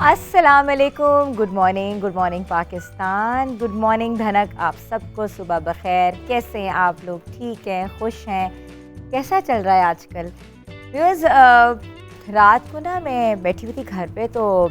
अस्सलाम वालेकुम, good morning Pakistan, good morning धनक। आप सबको सुबह बखैर। कैसे हैं आप लोग? ठीक हैं, खुश हैं? कैसा चल रहा है आजकल? बिकॉज़ रात को ना मैं बैठी हुई थी घर पे, तो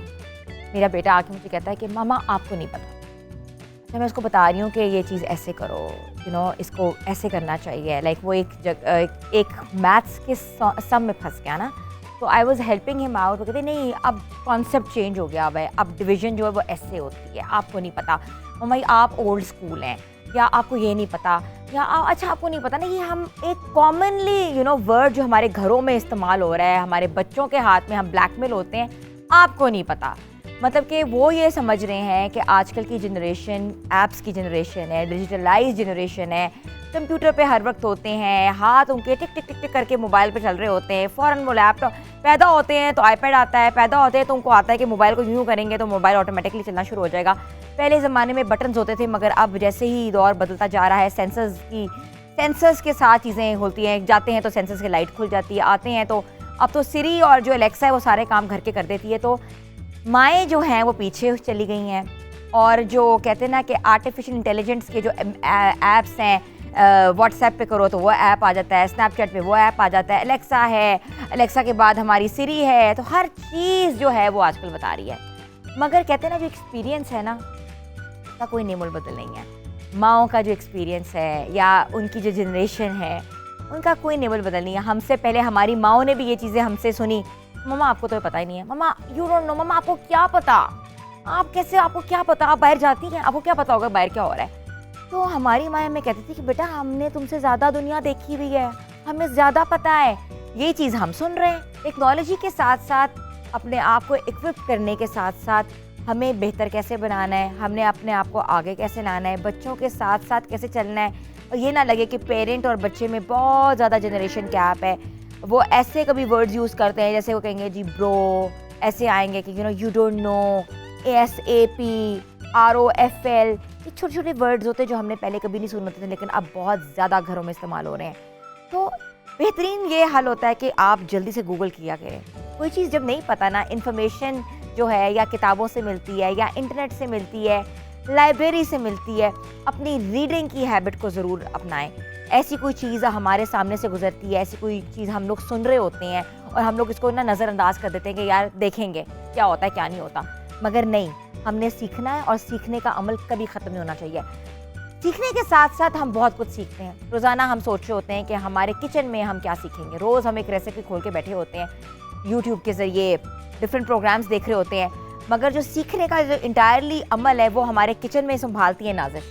मेरा बेटा आके मुझे कहता है कि मामा आपको नहीं पता। तो मैं उसको बता रही हूँ कि ये चीज़ ऐसे करो, इसको ऐसे करना चाहिए। लाइक वो एक मैथ्स के सम में फंस गया ना, तो I was helping him out. वो कहते नहीं, अब कॉन्सेप्ट चेंज हो गया, अब है, अब डिवीजन जो है वो ऐसे होती है, आपको नहीं पता मम्मा, आप ओल्ड स्कूल हैं, या आपको ये नहीं पता, या अच्छा आपको नहीं पता ना, ये हम एक कॉमनली वर्ड जो हमारे घरों में इस्तेमाल हो रहा है, हमारे बच्चों के हाथ में हम ब्लैकमेल होते हैं, आपको नहीं पता। मतलब कि वो ये समझ रहे हैं कि आजकल की जनरेशन ऐप्स की जनरेशन है, डिजिटलाइज जनरेशन है, कंप्यूटर पे हर वक्त होते हैं, हाथ उनके टिक टिक टिक टिक करके मोबाइल पे चल रहे होते हैं, फ़ौरन वो लैपटॉप, पैदा होते हैं तो आईपैड आता है, पैदा होते हैं तो उनको आता है कि मोबाइल को यूँ करेंगे तो मोबाइल ऑटोमेटिकली चलना शुरू हो जाएगा। पहले ज़माने में बटन्स होते थे, मगर अब जैसे ही दौर बदलता जा रहा है, सेंसर्स के साथ चीज़ें होती हैं, जाते हैं तो सेंसर्स की लाइट खुल जाती है, आते हैं तो अब तो सिरी और जो एलेक्सा है वो सारे काम घर के कर देती है। तो माएँ जो हैं वो पीछे चली गई हैं, और जो कहते हैं ना कि आर्टिफिशियल इंटेलिजेंस के जो ऐप्स हैं, व्हाट्सएप पे करो तो वो ऐप आ जाता है, स्नैपचैट पे वो ऐप आ जाता है, एलेक्सा है, एलेक्सा के बाद हमारी सिरी है, तो हर चीज़ जो है वो आजकल बता रही है। मगर कहते हैं ना, जो एक्सपीरियंस है ना, उसका कोई नेमोल बदल नहीं है। माँओं का जो एक्सपीरियंस है या उनकी जो जनरेशन है, उनका कोई नेमोल बदल नहीं है। हमसे पहले हमारी माँओं ने भी ये चीज़ें हमसे सुनी, मम्मा आपको तो पता ही नहीं है, मम्मा यू डोंट नो, मम्मा आपको क्या पता, आपको क्या पता, आप बाहर जाती हैं, आपको क्या पता होगा बाहर क्या हो रहा है। तो हमारी माँ हमें कहती थी कि बेटा हमने तुमसे ज़्यादा दुनिया देखी हुई है, हमें ज़्यादा पता है। ये चीज़ हम सुन रहे हैं। टेक्नोलॉजी के साथ साथ अपने आप को इक्विप करने के साथ साथ हमें बेहतर कैसे बनाना है, हमने अपने आप को आगे कैसे लाना है, बच्चों के साथ साथ कैसे चलना है, और ये ना लगे कि पेरेंट और बच्चे में बहुत ज़्यादा जनरेशन गैप है। वो ऐसे कभी वर्ड्स यूज़ करते हैं, जैसे वो कहेंगे जी ब्रो, ऐसे आएंगे कि you don't know, ASAP, ROFL, ये छोटे छोटे वर्ड्स होते हैं जो हमने पहले कभी नहीं सुने थे, लेकिन अब बहुत ज़्यादा घरों में इस्तेमाल हो रहे हैं। तो बेहतरीन ये हल होता है कि आप जल्दी से गूगल किया करें। कोई चीज़ जब नहीं पता ना, इन्फॉर्मेशन जो है या किताबों से मिलती है या इंटरनेट से मिलती है, लाइब्रेरी से मिलती है, अपनी रीडिंग की हैबिट को ज़रूर अपनाएं। ऐसी कोई चीज़ हमारे सामने से गुजरती है, ऐसी कोई चीज़ हम लोग सुन रहे होते हैं और हम लोग इसको ना नज़रअंदाज कर देते हैं कि यार देखेंगे क्या होता है क्या नहीं होता, मगर नहीं, हमने सीखना है और सीखने का अमल कभी ख़त्म नहीं होना चाहिए। सीखने के साथ साथ हम बहुत कुछ सीखते हैं। रोज़ाना हम सोच रहे होते हैं कि हमारे किचन में हम क्या सीखेंगे। रोज़ हम एक रेसिपी खोल के बैठे होते हैं, यूट्यूब के ज़रिए डिफरेंट प्रोग्राम्स देख रहे होते हैं, मगर जो सीखने का जो इंटायरली अमल है वो हमारे किचन में संभालती है नाज़िश।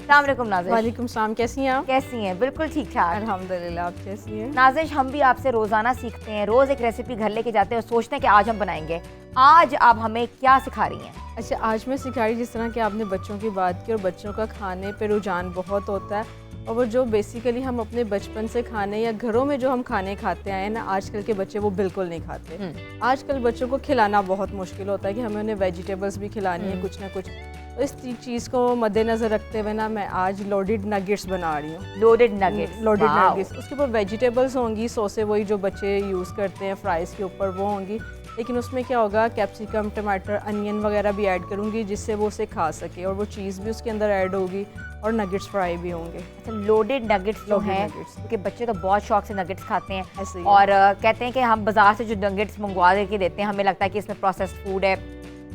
अस्सलाम वालेकुम नाज़िश। वालेकुम सलाम, कैसी हैं आप? कैसी हैं? बिल्कुल ठीक ठाक अल्हम्दुलिल्लाह, आप कैसी हैं? नाज़िश, हम भी आपसे रोज़ाना सीखते हैं, रोज़ एक रेसिपी घर लेके जाते हैं और सोचते हैं कि आज हम बनाएंगे। आज आप हमें क्या सिखा रही हैं? अच्छा, आज मैं सिखा रही, जिस तरह कि आपने बच्चों की बात की और बच्चों का खाने पे रुझान बहुत होता है, और वो जो बेसिकली हम अपने बचपन से खाने या घरों में जो हम खाने खाते आए हैं ना, आजकल के बच्चे वो बिल्कुल नहीं खाते। आजकल बच्चों को खिलाना बहुत मुश्किल होता है कि हमें उन्हें वेजिटेबल्स भी खिलानी है, कुछ ना कुछ। तो इस चीज़ को मद्देनज़र रखते हुए ना, मैं आज लोडेड नगेट्स बना रही हूँ। Loaded nuggets. उसके ऊपर वेजिटेबल्स होंगी, सॉसे वही जो बच्चे यूज़ करते हैं फ्राइज़ के ऊपर वो होंगी, लेकिन उसमें क्या होगा, कैप्सिकम, टमाटर, अनियन वगैरह भी ऐड करूँगी जिससे वो उसे खा सके, और वो चीज़ भी उसके अंदर ऐड होगी, और नगेट्स फ्राई भी होंगे। अच्छा, लोडेड नगेट्स जो हैं, क्योंकि बच्चे तो बहुत शौक से नगेट्स खाते हैं, ऐसे ही और कहते हैं कि हम बाजार से जो नगेट्स मंगवा के देते हैं, हमें लगता है कि इसमें प्रोसेस्ड फूड है,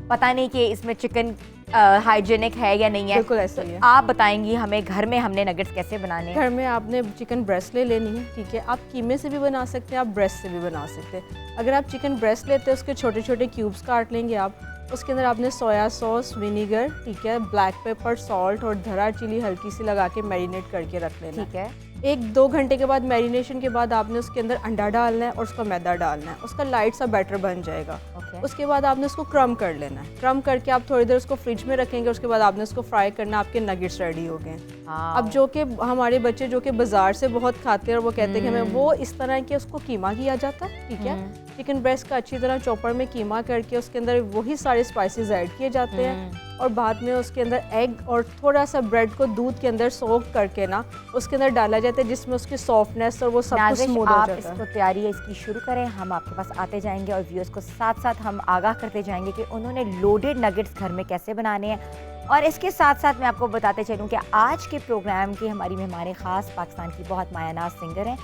पता नहीं कि इसमें चिकन हाइजीनिक है या नहीं है। बिल्कुल ऐसा ही है। आप बताएंगी हमें घर में हमने नगेट्स कैसे बनाने हैं? घर में आपने चिकन ब्रेस्ट ले लेनी है, ठीक है। आप कीमे से भी बना सकते हैं, आप ब्रेस्ट से भी बना सकते हैं। अगर आप चिकन ब्रेस्ट लेते हैं, उसके छोटे छोटे क्यूब्स काट लेंगे आप। उसके अंदर आपने सोया सॉस, विनीगर, ठीक है, ब्लैक पेपर, सॉल्ट और धरा चिली हल्की सी लगा के मैरिनेट करके रख लेना। ठीक है। 1-2 घंटे के बाद, मैरिनेशन के बाद, आपने उसके अंदर अंडा डालना है और उसका मैदा डालना है, उसका लाइट सा बैटर बन जाएगा। उसके बाद आपने उसको क्रम कर लेना है। क्रम करके आप थोड़ी देर उसको फ्रिज में रखेंगे, उसके बाद आपने उसको फ्राई करना, आपके नगेट्स रेडी हो गए। अब जो कि हमारे बच्चे जो कि बाजार से बहुत खाते हैं और वो कहते हैं कि हमें वो इस तरह के उसको कीमा किया जाता है, ठीक है। चिकन ब्रेस्ट का अच्छी तरह चॉपर में कीमा करके उसके अंदर वही सारे स्पाइसेस ऐड किए जाते हैं, और बाद में उसके अंदर एग और थोड़ा सा ब्रेड को दूध के अंदर सोक करके ना उसके अंदर डाला जाता है, जिसमें उसकी सॉफ्टनेस और वो सब कुछ नाज़िश, स्मूथ हो आप जाता है। इसको तैयारी इसकी शुरू करें, हम आपके पास आते जाएंगे और व्यूअर्स को साथ साथ हम आगाह करते जाएंगे कि उन्होंने लोडेड नगेट्स घर में कैसे बनाने हैं। और इसके साथ साथ मैं आपको बताते चलूँ कि आज के प्रोग्राम की हमारी मेहमान ख़ास पाकिस्तान की बहुत मायानाज सिंगर हैं।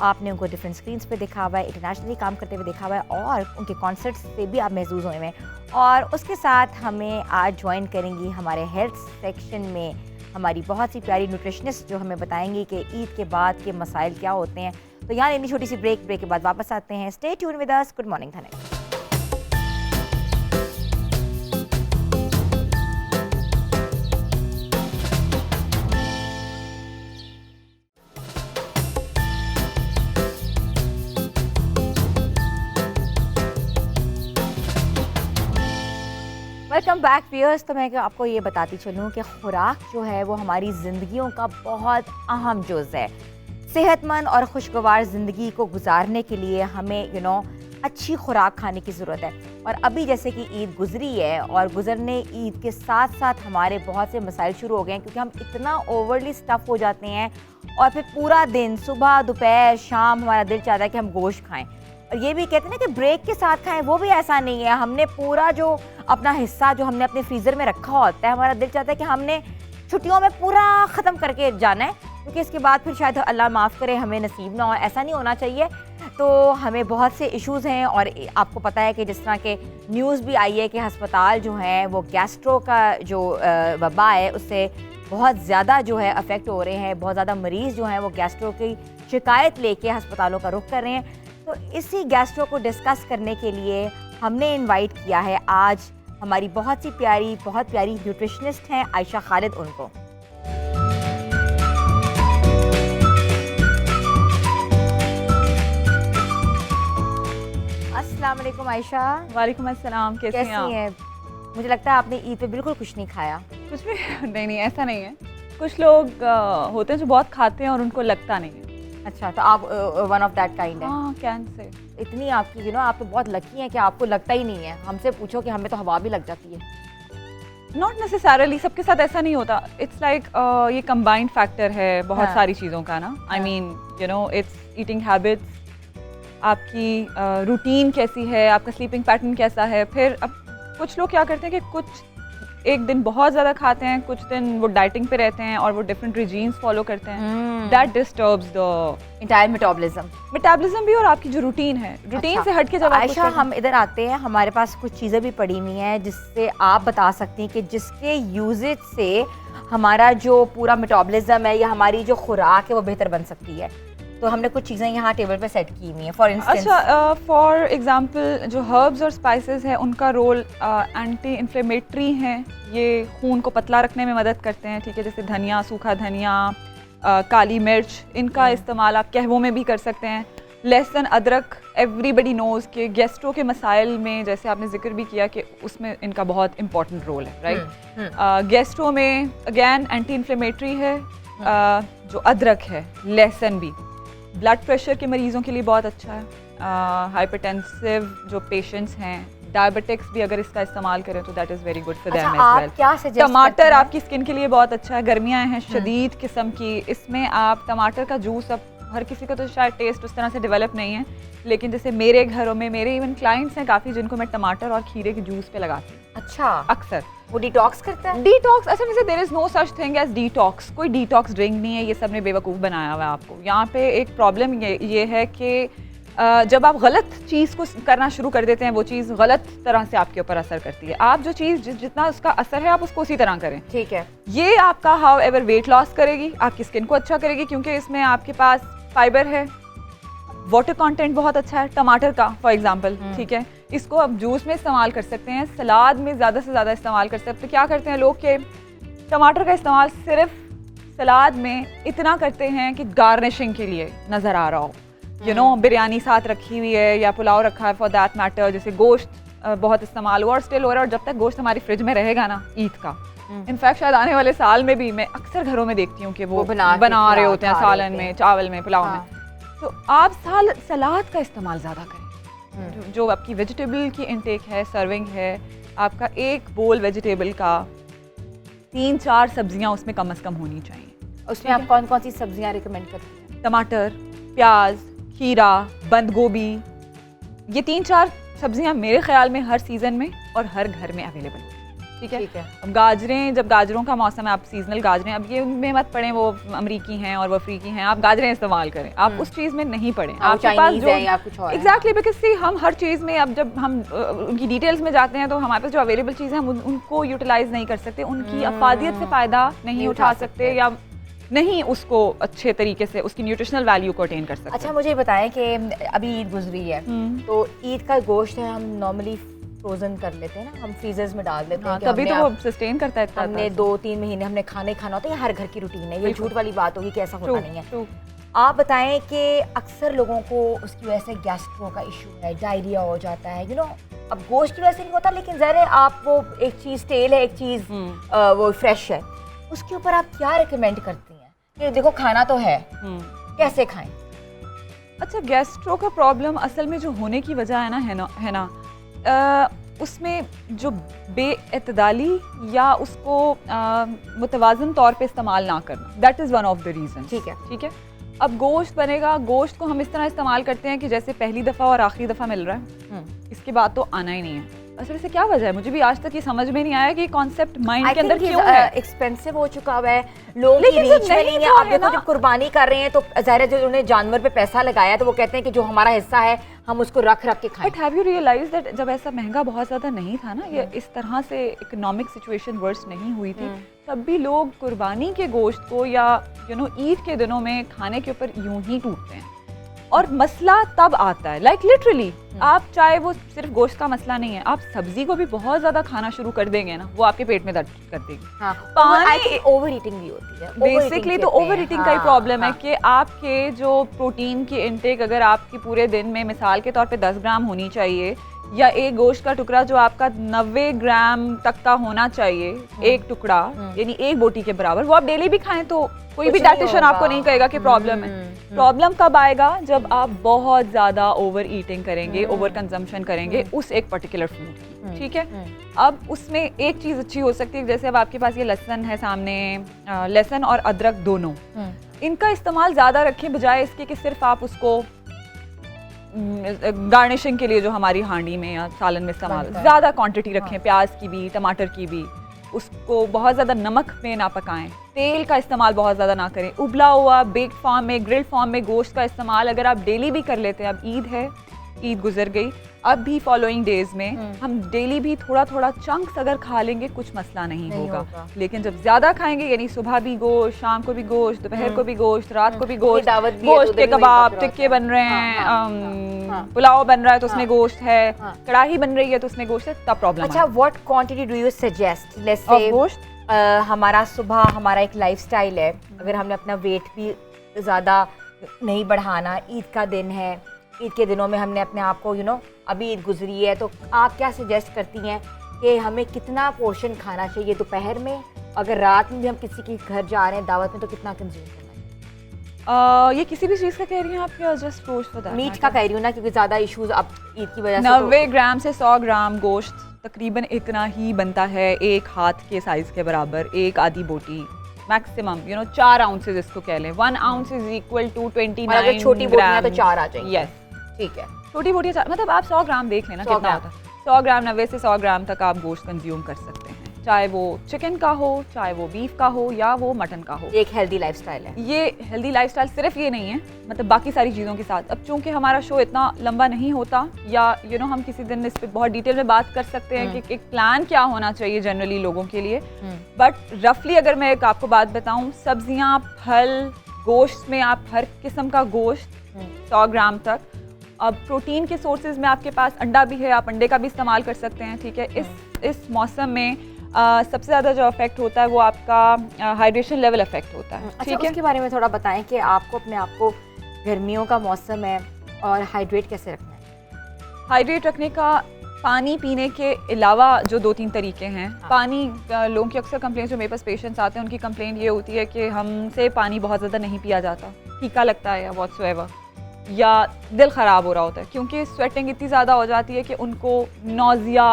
आपने उनको डिफरेंट स्क्रीन्स पे देखा हुआ है, इंटरनेशनली काम करते हुए देखा हुआ है और उनके कॉन्सर्ट्स से भी आप महसूस हुए हैं। और उसके साथ हमें आज ज्वाइन करेंगी हमारे हेल्थ सेक्शन में हमारी बहुत सी प्यारी न्यूट्रिशनिस्ट, जो हमें बताएंगी कि ईद के बाद के मसाइल क्या होते हैं। तो यहाँ लेनी छोटी सी ब्रेक के बाद वापस आते हैं। Stay tune with us. Good morning Dhanak. Welcome back viewers. तो मैं आपको ये बताती चलूँ कि खुराक जो है वो हमारी ज़िंदगियों का बहुत अहम जुज़ है। सेहतमंद और खुशगवार ज़िंदगी को गुजारने के लिए हमें अच्छी खुराक खाने की ज़रूरत है। और अभी जैसे कि ईद गुजरी है और गुजरने ईद के साथ साथ हमारे बहुत से मसाइल शुरू हो गए हैं, क्योंकि हम इतना ओवरली स्टफ़ हो जाते हैं और फिर पूरा दिन सुबह दोपहर शाम हमारा दिल चाहता है कि हम गोश्त खाएँ। और ये भी कहते हैं ना कि ब्रेक के साथ खाएं, वो भी ऐसा नहीं है। हमने पूरा जो अपना हिस्सा जो हमने अपने फ्रीज़र में रखा होता है, हमारा दिल चाहता है कि हमने छुट्टियों में पूरा ख़त्म करके जाना है, क्योंकि इसके बाद फिर शायद अल्लाह माफ़ करे हमें नसीब ना हो। ऐसा नहीं होना चाहिए। तो हमें बहुत से इश्यूज़ हैं और आपको पता है कि जिस तरह के न्यूज़ भी आई है कि हस्पताल जो हैं वो गैस्ट्रो का जो वबा है उससे बहुत ज़्यादा जो है अफेक्ट हो रहे हैं। बहुत ज़्यादा मरीज़ जो हैं वो गैस्ट्रो की शिकायत लेके हस्पतालों का रुख कर रहे हैं। तो इसी गैस्ट्रो को डिस्कस करने के लिए हमने इनवाइट किया है आज हमारी बहुत प्यारी न्यूट्रिशनिस्ट हैं आयशा खालिद उनको। अस्सलाम वालेकुम आयशा। वालेकुम अस्सलाम। कैसी हैं? मुझे लगता है आपने ईद पे बिल्कुल कुछ नहीं खाया। कुछ भी नहीं, ऐसा नहीं है। कुछ लोग होते हैं जो बहुत खाते हैं और उनको लगता नहीं है। अच्छा, तो आप वन ऑफ दैट काइंड है। हाँ, कैन से इतनी आपकी आप तो बहुत लकी हैं कि आपको लगता ही नहीं है। हमसे पूछो कि हमें तो हवा भी लग जाती है। नॉट नेसेसरली, सबके साथ ऐसा नहीं होता। इट्स लाइक ये कंबाइंड फैक्टर है बहुत हाँ। सारी चीज़ों का ना। I mean it's eating habits, आपकी रूटीन कैसी है, आपका स्लीपिंग पैटर्न कैसा है। फिर अब कुछ लोग क्या करते हैं कि कुछ एक दिन बहुत ज़्यादा खाते हैं, कुछ दिन वो डाइटिंग पे रहते हैं और वो डिफरेंट रिजीम्स फॉलो करते हैं। That disturbs the entire metabolism भी और आपकी जो रूटीन है, रूटीन अच्छा। से हट के जब आप आयशा, हम इधर आते हैं, हमारे पास कुछ चीज़ें भी पड़ी हुई हैं जिससे आप बता सकती हैं कि जिसके यूजेज से हमारा जो पूरा मेटाबॉलिज्म है या हमारी जो खुराक है वो बेहतर बन सकती है। तो हमने कुछ चीज़ें यहाँ टेबल पे सेट की हुई हैं। फॉर इंस्टेंस, अच्छा, फॉर एग्जांपल जो हर्ब्स और स्पाइसेस हैं उनका रोल एंटी इन्फ्लेमेटरी हैं। ये खून को पतला रखने में मदद करते हैं। ठीक है, जैसे धनिया, सूखा धनिया, काली मिर्च, इनका इस्तेमाल आप कहवों में भी कर सकते हैं। लहसुन, अदरक, एवरीबडी नोज़ के गैस्ट्रो के मसाइल में जैसे आपने जिक्र भी किया कि उसमें इनका बहुत इंपॉर्टेंट रोल है, राइट। गैस्ट्रो में अगेन एंटी इन्फ्लेमेटरी है। जो अदरक है, लहसुन भी ब्लड प्रेशर के मरीज़ों के लिए बहुत अच्छा है। हाइपरटेंसिव जो पेशेंट्स हैं, डायबिटिक्स भी अगर इसका इस्तेमाल करें तो that is very good for them as well. टमाटर आपकी स्किन के लिए बहुत अच्छा है। गर्मियाँ हैं शदीद किस्म की, इसमें आप टमाटर का जूस, अब हर किसी को तो शायद टेस्ट उस तरह से डेवलप नहीं है, लेकिन जैसे मेरे घरों में मेरे इवन क्लाइंट्स हैं काफ़ी जिनको मैं टमाटर और खीरे के जूस पे लगाती हूँ। अच्छा, अक्सर वो डिटॉक्स करता है। डिटॉक्स असल में there is no such thing as detox. कोई डिटॉक्स ड्रिंक नहीं है, ये सब ने बेवकूफ़ बनाया हुआ है आपको। यहाँ पे एक प्रॉब्लम ये है कि जब आप गलत चीज़ को करना शुरू कर देते हैं, वो चीज़ गलत तरह से आपके ऊपर असर करती है। आप जो चीज़ जितना उसका असर है आप उसको उसी तरह करें। ठीक है, ये आपका हाउ एवर वेट लॉस करेगी, आपकी स्किन को अच्छा करेगी, क्योंकि इसमें आपके पास फाइबर है, वाटर कंटेंट बहुत अच्छा है टमाटर का फॉर एग्जांपल। ठीक है, इसको आप जूस में इस्तेमाल कर सकते हैं, सलाद में ज़्यादा से ज़्यादा इस्तेमाल कर सकते हैं। तो क्या करते हैं लोग कि टमाटर का इस्तेमाल सिर्फ सलाद में इतना करते हैं कि गार्निशिंग के लिए नज़र आ रहा हो। बिरयानी साथ रखी हुई है या पुलाव रखा है फॉर दैट मैटर, जैसे गोश्त बहुत इस्तेमाल हुआ और स्टिल हो रहा है। और जब तक गोश्त हमारी फ्रिज में रहेगा ना ईद का, इनफैक्ट शायद आने वाले साल में भी मैं अक्सर घरों में देखती हूँ कि वो बना रहे होते हैं सालन में, चावल में, पुलाव में। तो आप सलाद का इस्तेमाल ज़्यादा करें। जो आपकी वेजिटेबल की इनटेक है, सर्विंग है, आपका एक बोल वेजिटेबल का 3-4 सब्जियां उसमें कम से कम होनी चाहिए। उसमें आप कौन कौन सी सब्जियां रिकमेंड करती हैं? टमाटर, प्याज, खीरा, बंद गोभी, ये 3-4 सब्जियां मेरे ख्याल में हर सीज़न में और हर घर में अवेलेबल हैं। ठीक है। अब गाजरें, जब गाजरों का मौसम है, आप सीजनल गाजरें, अब ये उनमें मत पड़ें वो अमरीकी हैं और वो अफ्रीकी हैं, आप गाजरें इस्तेमाल करें, आप उस चीज़ में नहीं पड़ें। आपके पास जो या कुछ और एग्जैक्टली, बिकॉज सी हम हर चीज़ में, अब जब हम उनकी डिटेल्स में जाते हैं तो हमारे पास जो अवेलेबल चीज़ें हम उनको यूटिलाइज नहीं कर सकते, उनकी अफादियत से फ़ायदा नहीं उठा सकते या नहीं उसको अच्छे तरीके से उसकी न्यूट्रिशनल वैल्यू को अटेन कर सकते। अच्छा, मुझे बताएं कि अभी ईद गुजरी है, तो ईद का गोश्त है हम नॉर्मली फ्रोजन कर लेते हैं ना, हम फ्रीजर्स में डाल देते हैं। तभी तो वो सस्टेन करता है। हमने 2-3 महीने हमने खाना होता है, हर घर की रूटीन है, ये झूठ वाली बात होगी कि ऐसा होता नहीं है। आप बताएं कि अक्सर लोगों को उसकी वजह से गैस्ट्रो का इशू है, डायरिया हो जाता है, अब गोश्त की वजह से नहीं होता, लेकिन ज़रा आप वो एक चीज़ तेल है, एक चीज़ वो फ्रेश है, उसके ऊपर आप क्या रिकमेंड करती हैं कि देखो खाना तो है, कैसे खाएं? अच्छा, गैस्ट्रो का प्रॉब्लम असल में जो होने की वजह है ना उसमें जो बेअतदाली या उसको मुतवाज़न तौर पे इस्तेमाल ना करना, that is one of the reason. ठीक है। अब गोश्त बनेगा, गोश्त को हम इस तरह इस्तेमाल करते हैं कि जैसे पहली दफ़ा और आखिरी दफ़ा मिल रहा है, इसके बाद तो आना ही नहीं है। असल से क्या वजह है, मुझे भी आज तक ये समझ में नहीं आया कि कॉन्सेप्ट माइंड के अंदर क्यों है। एक्सपेंसिव हो चुका हुआ है, लोगों की रीच में नहीं है। आप देखो जब कुर्बानी कर रहे हैं तो ज़ाहिर है जो उन्होंने जानवर पे पैसा लगाया तो वो कहते हैं कि जो हमारा हिस्सा है हम उसको रख के खाएं। But have you realise that जब ऐसा महंगा बहुत ज़्यादा नहीं था ना, ये इस तरह से इकोनॉमिक सिचुएशन वर्स नहीं हुई थी, तब भी लोग कुर्बानी के गोश्त को या ईद के दिनों में खाने के ऊपर यूं ही टूटते हैं। और मसला तब आता है, लाइक लिटरली आप चाहे वो सिर्फ गोश्त का मसला नहीं है, आप सब्जी को भी बहुत ज्यादा खाना शुरू कर देंगे ना, वो आपके पेट में दर्द कर देगी। हाँ, पानी ओवर ईटिंग भी होती है बेसिकली, तो ओवर ईटिंग का ही प्रॉब्लम है कि आपके जो प्रोटीन की इनटेक अगर आपकी पूरे दिन में मिसाल के तौर पे 10 ग्राम होनी चाहिए, या एक गोश्त का टुकड़ा जो आपका 90 ग्राम तक का होना चाहिए, एक टुकड़ा यानी एक बोटी के बराबर, वो आप डेली भी खाएं तो कोई भी डाइटिशियन आपको नहीं कहेगा कि प्रॉब्लम है। प्रॉब्लम कब आएगा, जब आप बहुत ज्यादा ओवर ईटिंग करेंगे, ओवर कंजम्पशन करेंगे उस एक पर्टिकुलर फूड की। ठीक है। अब उसमें एक चीज अच्छी हो सकती है, जैसे अब आपके पास ये लहसुन है सामने, लहसुन और अदरक दोनों, इनका इस्तेमाल ज्यादा रखें बजाय इसके कि सिर्फ आप उसको गार्निशिंग के लिए जो हमारी हांडी में या सालन में इस्तेमाल, ज़्यादा क्वांटिटी रखें, प्याज की भी, टमाटर की भी, उसको बहुत ज़्यादा नमक में ना पकाएं, तेल का इस्तेमाल बहुत ज़्यादा ना करें, उबला हुआ बेक्ड फॉर्म में, ग्रिल्ड फॉर्म में गोश्त का इस्तेमाल अगर आप डेली भी कर लेते हैं, अब ईद है, ईद गुजर गई, अब भी फॉलोइंग डेज में हम डेली भी थोड़ा थोड़ा चंक्स अगर खा लेंगे कुछ मसला नहीं होगा। लेकिन जब ज्यादा खाएंगे, यानी सुबह भी गोश्त, शाम को भी गोश्त, दोपहर को भी गोश्त, रात को भी गोश्त, गोश्त के कबाब, टिक्के बन रहे हैं, पुलाव बन रहा है तो उसमें गोश्त है, कढ़ाई बन रही है तो उसमें गोश्त है, तब प्रॉब्लम। अच्छा, what quantity do you suggest? Let's say गोश्त, हमारा सुबह हमारा एक लाइफस्टाइल है, अगर हमने अपना वेट भी ज़्यादा नहीं बढ़ाना, ईद का दिन है, ईद के दिनों में हमने अपने आप को अभी ईद गुजरी है, तो आप क्या सजेस्ट करती हैं कि हमें कितना पोर्शन खाना चाहिए दोपहर में, अगर रात में भी हम किसी के घर जा रहे हैं दावत में तो कितना कंज्यूम करना है? ये किसी भी चीज़ का कह रही हैं आप या जस्ट गोश्त? मीट का कह रही हूँ ना, क्योंकि ज़्यादा इश्यूज अब ईद की वजह से 90 ग्राम से 100 ग्राम गोश्त तकरीबन इतना ही बनता है, एक हाथ के साइज़ के बराबर, एक आधी बोटी मैक्सिमम 4 आउंसेज इसको कह लें, 1 आउंस इज इक्वल टू 29 छोटी बोटियां तो 4 आ जाएंगी। यस, ठीक है, छोटी बोटियां, मतलब आप 100 ग्राम देख लेना कितना होता है। 100 ग्राम 90 से 100 ग्राम तक आप गोश्त कंज्यूम कर सकते हैं, चाहे वो चिकन का हो, चाहे वो बीफ का हो, या वो मटन का हो। एक हेल्दी लाइफस्टाइल है। ये हेल्दी लाइफस्टाइल सिर्फ ये नहीं है, मतलब बाकी सारी चीज़ों के साथ। अब चूंकि हमारा शो इतना लंबा नहीं होता, या हम किसी दिन इस पर बहुत डिटेल में बात कर सकते हैं कि एक प्लान क्या होना चाहिए जनरली लोगों के लिए, बट रफली अगर मैं एक आपको बात बताऊं, सब्जियां, फल, गोश्त में आप हर किस्म का गोश्त 100 ग्राम तक। अब प्रोटीन के सोर्सेज में आपके पास अंडा भी है, आप अंडे का भी इस्तेमाल कर सकते हैं। ठीक है। इस मौसम में सबसे ज़्यादा जो अफेक्ट होता है वो आपका हाइड्रेशन लेवल अफेक्ट होता है। अच्छा, उसके बारे में थोड़ा बताएं कि आपको अपने आप को, गर्मियों का मौसम है और हाइड्रेट कैसे रखना है? हाइड्रेट रखने का पानी पीने के अलावा जो 2-3 तरीके हैं। पानी, लोगों की अक्सर कंप्लेंट, जो मेरे पास पेशेंट्स आते हैं उनकी कंप्लेंट ये होती है कि हमसे पानी बहुत ज़्यादा नहीं पिया जाता, फीका लगता है या व्हाटसोएवर, या दिल ख़राब हो रहा होता है क्योंकि स्वेटिंग इतनी ज़्यादा हो जाती है कि उनको नौजिया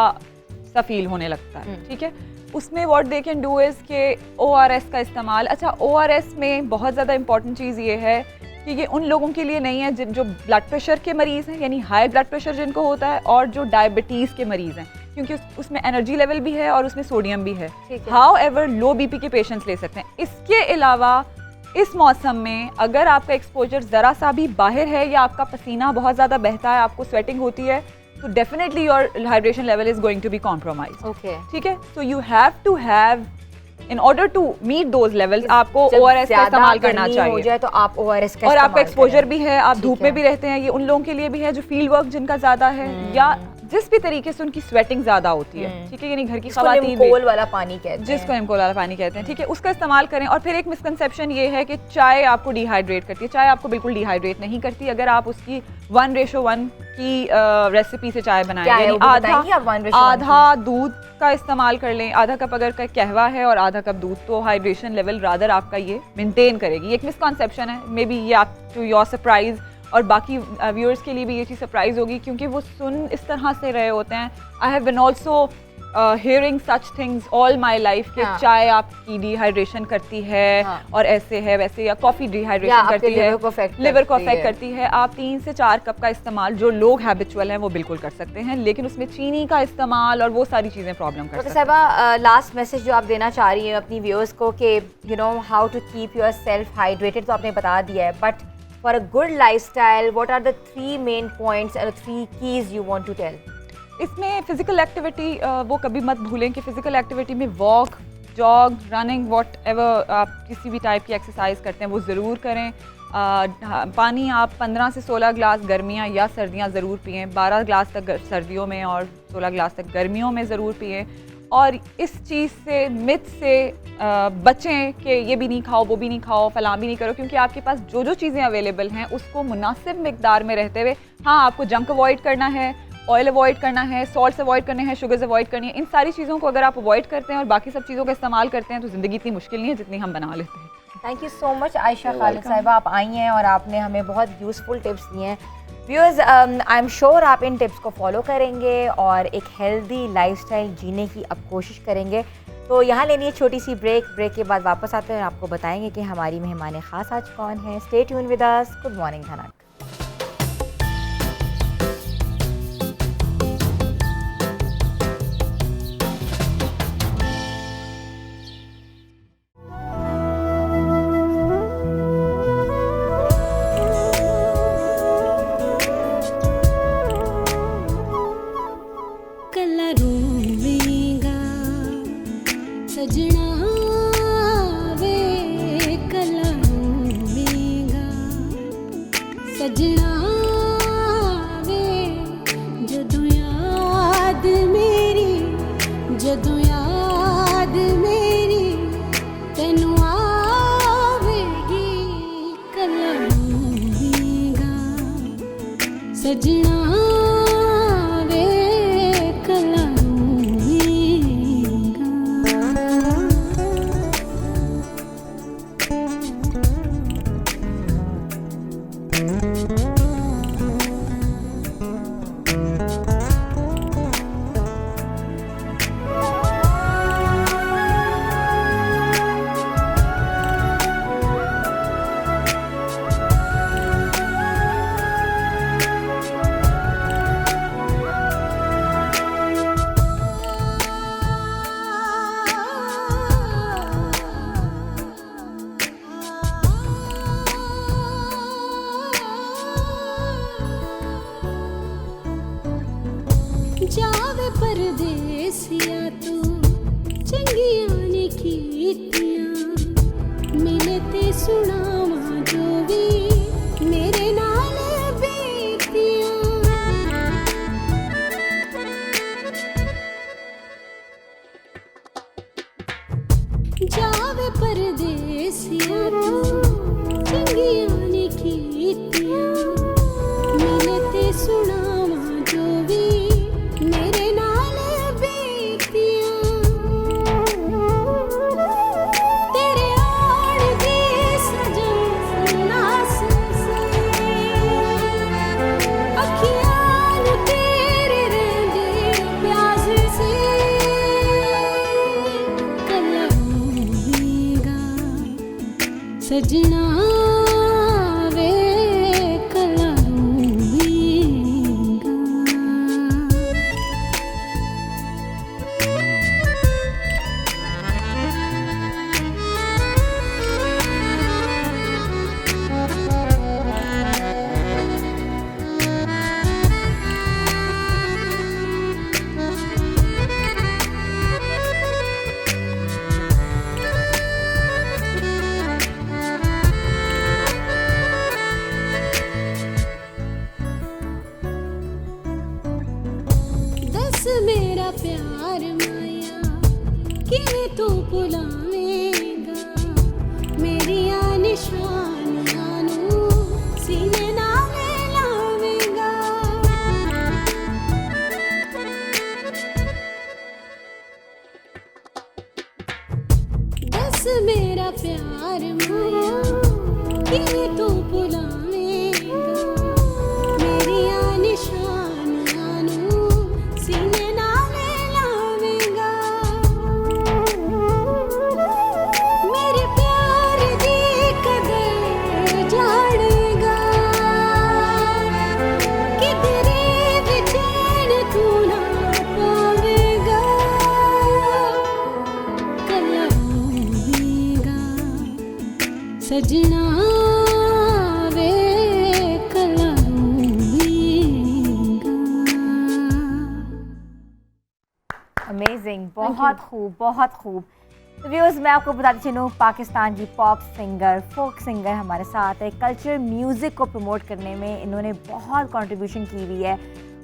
सा फील होने लगता है, ठीक है। उसमें what they can do is के ORS का इस्तेमाल। अच्छा, ORS में बहुत ज़्यादा इंपॉर्टेंट चीज़ ये है कि ये उन लोगों के लिए नहीं है जो ब्लड प्रेशर के मरीज़ हैं, यानी हाई ब्लड प्रेशर जिनको होता है, और जो डायबिटीज़ के मरीज़ हैं, क्योंकि उसमें एनर्जी लेवल भी है और उसमें सोडियम भी है। हाउ एवर लो BP के पेशेंट्स ले सकते हैं। इसके अलावा इस मौसम में अगर आपका एक्सपोजर ज़रा सा भी बाहर है या आपका पसीना बहुत ज़्यादा बहता है, आपको स्वेटिंग होती है, तो definitely your hydration level is going to be compromise. Okay, ठीक है। So you have to have, in order to meet those levels, आपको ORS का इस्तेमाल करना चाहिए। हो जाए तो आप ORS का और आपका एक्सपोजर करें। भी है, आप धूप में भी रहते हैं, ये उन लोगों के लिए भी है जो फील्ड वर्क जिनका ज़्यादा है या जिस भी तरीके से उनकी स्वेटिंग ज़्यादा होती है, ठीक है, यानी घर की खवातीन कोल वाला पानी कहते हैं, जिसको निम्कोल वाला पानी कहते हैं, ठीक है, उसका इस्तेमाल करें। और फिर एक मिसकंसेप्शन ये है कि चाय आपको डिहाइड्रेट करती है। चाय आपको बिल्कुल डिहाइड्रेट नहीं करती अगर आप उसकी 1:1 की रेसिपी से चाय बनाएं, यानी आधा दूध का इस्तेमाल कर लें, आधा कप अगर का कहवा है और आधा कप दूध, तो हाइड्रेशन लेवल रादर आपका ये मेंटेन करेगी। एक मिसकंसेप्शन है, मे बी ये आप टू योर सरप्राइज और बाकी व्यूअर्स के लिए भी ये चीज़ सरप्राइज होगी, क्योंकि वो सुन इस तरह से रहे होते हैं। I have been also hearing such things all my life कि चाय आपकी डिहाइड्रेशन करती है, और ऐसे है वैसे, या कॉफ़ी डिहाइड्रेशन करती है, लिवर को अफेक्ट करती है। आप 3 से 4 कप का इस्तेमाल जो लोग हैबिचुअल हैं वो बिल्कुल कर सकते हैं, लेकिन उसमें चीनी का इस्तेमाल और वो सारी चीज़ें प्रॉब्लम कर सकती हैं। साहिबा, लास्ट मैसेज जो आप देना चाह रही हैं अपनी व्यूअर्स को कि you know how to keep yourself hydrated, तो आपने बता दिया है, but for a good lifestyle, what are the 3 main points or 3 keys you want to tell? इसमें फिजिकल एक्टिविटी वो कभी मत भूलें कि फिजिकल एक्टिविटी में walk, jog, running, what ever आप किसी भी टाइप की एक्सरसाइज करते हैं वो ज़रूर करें। पानी आप 15 से 16 ग्लास गर्मियाँ या सर्दियाँ ज़रूर पिएँ, 12 ग्लास तक सर्दियों में और 16 ग्लास तक गर्मियों में ज़रूर पिएँ। और इस चीज़ से, मिथ से बचें कि ये भी नहीं खाओ, वो भी नहीं खाओ, फलां भी नहीं करो, क्योंकि आपके पास जो जो चीज़ें अवेलेबल हैं उसको मुनासिब मिकदार में रहते हुए, हाँ, आपको जंक अवॉइड करना है, ऑयल अवॉइड करना है, सॉल्ट्स अवॉइड करने हैं, शुगर्स अवॉइड करनी है। इन सारी चीज़ों को अगर आप अवॉइड करते हैं और बाकी सब चीज़ों का इस्तेमाल करते हैं तो ज़िंदगी इतनी मुश्किल नहीं है जितनी हम बना लेते हैं। Thank you so much Ayesha Khalid साहिबा, आप आई हैं और आपने हमें बहुत यूज़फुल टिप्स दिए हैं। व्यूअर्स, आई एम श्योर आप इन टिप्स को फॉलो करेंगे और एक हेल्दी लाइफस्टाइल जीने की अब कोशिश करेंगे। तो यहाँ लेनी है छोटी सी ब्रेक के बाद वापस आते हैं और आपको बताएंगे कि हमारी मेहमान ख़ास आज कौन है। Stay tune with us. Good morning धनक। जावे परदेसिया तू चंगियां ने कीतियां मिले ते सुनावा जो भी मेरे नाल बीतियां। जावे परदेसिया तू चंगियां ने कीतियां मिले ते सुनावा जो भी मेरे नाल बीतियां। तेरे आण दी सजन सजना वे कला रूवेगा। दस मेरा प्यार माया किवें तू भुलावेगा, मेरिया निशानियां नू सीने नाल लावेगा। दस मेरा प्यार माया किवें तू भुलावेगा, मेरिया निशानियां नू सीने नाल लावेगा। मेरे प्यार दी कदर जानेगा, किधरे भी चैन तू ना पावेगा। कला होवेगा सजना वे कला होवेगा। अमेजिंग, बहुत खूब, बहुत खूब। तो व्यूअर्स, मैं आपको बताती चलूँ, पाकिस्तान की पॉप सिंगर, फोक सिंगर हमारे साथ है। कल्चरल म्यूज़िक को प्रमोट करने में इन्होंने बहुत कंट्रीब्यूशन की हुई है।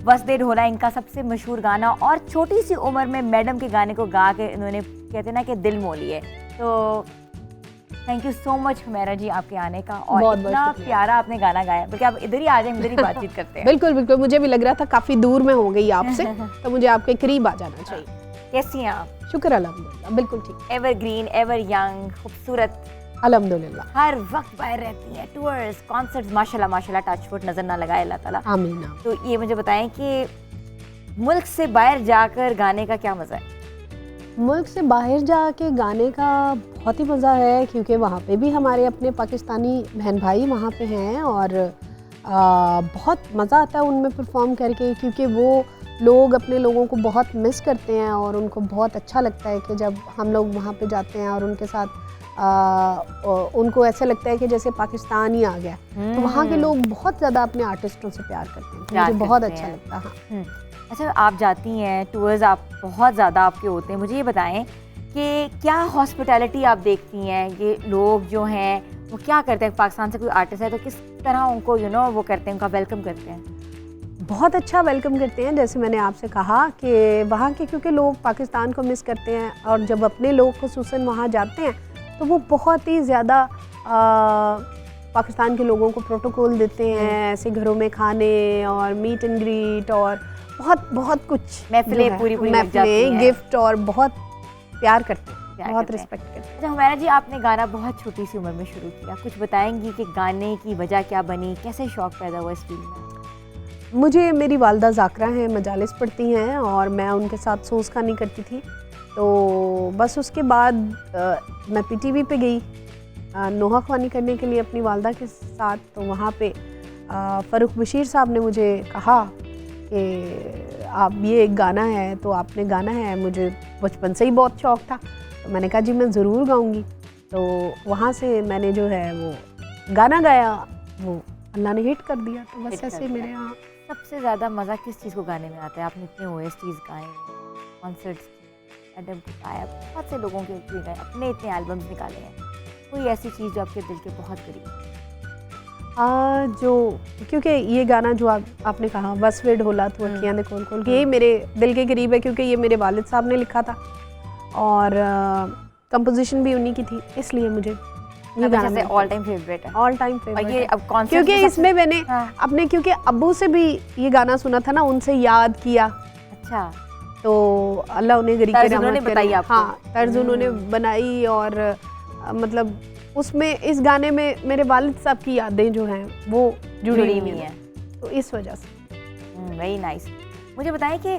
वसदे ढोला इनका सबसे मशहूर गाना, और छोटी सी उम्र में मैडम के गाने को गा के इन्होंने, कहते हैं ना कि दिल मोह लिए। तो thank you so much Humaira ji आपके आने का, और बहुत बहुत इतना शुक्रिया। प्यारा आपने गाना गाया, बल्कि आप इधर ही आ जाए, इधर ही बातचीत करते हैं। बिल्कुल बिल्कुल, मुझे भी लग रहा था काफ़ी दूर में हो गई आपसे, तो मुझे आपके करीब आ जाना चाहिए। कैसी हैं आप? शुक्र अल्हम्दुलिल्लाह, बिल्कुल ठीक, एवरग्रीन, एवर यंग, खूबसूरत, अल्हम्दुलिल्लाह। हर वक्त बाहर रहती हैं, टूर्स, कॉन्सर्ट्स, माशाल्लाह माशाल्लाह, टचवुड नजर ना लगाए अल्लाह ताला। आमीन आमीन। तो ये मुझे बताएं कि मुल्क से बाहर जाकर गाने का क्या मजा है? मुल्क से बाहर जाके गाने का बहुत ही मज़ा है, क्योंकि वहाँ पे भी हमारे अपने पाकिस्तानी बहन भाई वहाँ पे हैं, और बहुत मज़ा आता है उनमें परफॉर्म करके, क्योंकि वो लोग अपने लोगों को बहुत मिस करते हैं, और उनको बहुत अच्छा लगता है कि जब हम लोग वहाँ पे जाते हैं और उनके साथ उनको ऐसा लगता है कि जैसे पाकिस्तान ही आ गया। तो वहाँ के लोग बहुत ज़्यादा अपने आर्टिस्टों से प्यार करते हैं, तो प्यार मुझे बहुत करते अच्छा हैं। लगता है। हाँ। अच्छा, आप जाती हैं, टूर्स आप बहुत ज़्यादा आपके होते हैं, मुझे ये बताएं कि क्या हॉस्पिटैलिटी आप देखती हैं? ये लोग जो हैं वो क्या करते हैं? पाकिस्तान से कोई आर्टिस्ट है तो किस तरह उनको वो करते हैं, उनका वेलकम करते हैं? बहुत अच्छा वेलकम करते हैं। जैसे मैंने आपसे कहा कि वहाँ के, क्योंकि लोग पाकिस्तान को मिस करते हैं, और जब अपने लोग खुसूसन वहाँ जाते हैं तो वो बहुत ही ज़्यादा पाकिस्तान के लोगों को प्रोटोकॉल देते हैं, ऐसे घरों में खाने और मीट एंड ग्रीट और बहुत बहुत कुछ, महफिलें पूरी लग जाती हैं। महफिलें, गिफ्ट, और बहुत प्यार करते हैं, प्यार बहुत करते हैं। रिस्पेक्ट करते हैं। अच्छा हुमैरा जी, आपने गाना बहुत छोटी सी उम्र में शुरू किया, कुछ बताएंगी कि गाने की वजह क्या बनी, कैसे शौक पैदा हुआ इस फील्ड में? मुझे, मेरी वालदा ज़ाकरा हैं, मजालिस पढ़ती हैं, और मैं उनके साथ सोज़ खानी करती थी। तो बस उसके बाद मैं पीटीवी पे गई नोहा ख्वानी करने के लिए अपनी वालदा के साथ। तो वहाँ पे फ़ारूक बशीर साहब ने मुझे कहा कि आप, ये एक गाना है तो आपने गाना है। मुझे बचपन से ही बहुत शौक़ था, तो मैंने कहा जी मैं ज़रूर गाऊंगी। तो वहाँ से मैंने जो है वो गाना गाया, वो अल्लाह ने हिट कर दिया। तो बस ऐसे मेरे यहाँ। सबसे ज़्यादा मज़ा किस चीज़ को गाने में आता है? आपने इतने OSTs गाए, कॉन्सर्ट्स अदब गाया, बहुत से लोगों के भी गाए, अपने इतने एल्बम्स निकाले हैं, कोई ऐसी चीज़ जो आपके दिल के बहुत करीब है? जो, क्योंकि ये गाना जो आपने कहा, वसवे ढोला तो अखियां दे खोल खोल, ये मेरे दिल के करीब है, क्योंकि ये मेरे वालिद साहब ने लिखा था, और कंपोजिशन भी उन्हीं की थी, इसलिए मुझे ये गाना ऑल टाइम फेवरेट है। ऑल टाइम और ये फेवरेट, अब कॉन्सर्ट क्योंकि इसमें मैंने हाँ। क्योंकि अब्बू से भी ये गाना सुना था ना, उनसे याद किया, अच्छा, तो अल्लाह उन्हें गरीब तर्ज उन्होंने बताई आपको? हाँ, तर्ज उन्होंने बनाई, और मतलब उसमें, इस गाने में मेरे वालिद साहब की यादें जो हैं वो जुड़ी हुई हैं, तो इस वजह से। Very nice. मुझे बताएं कि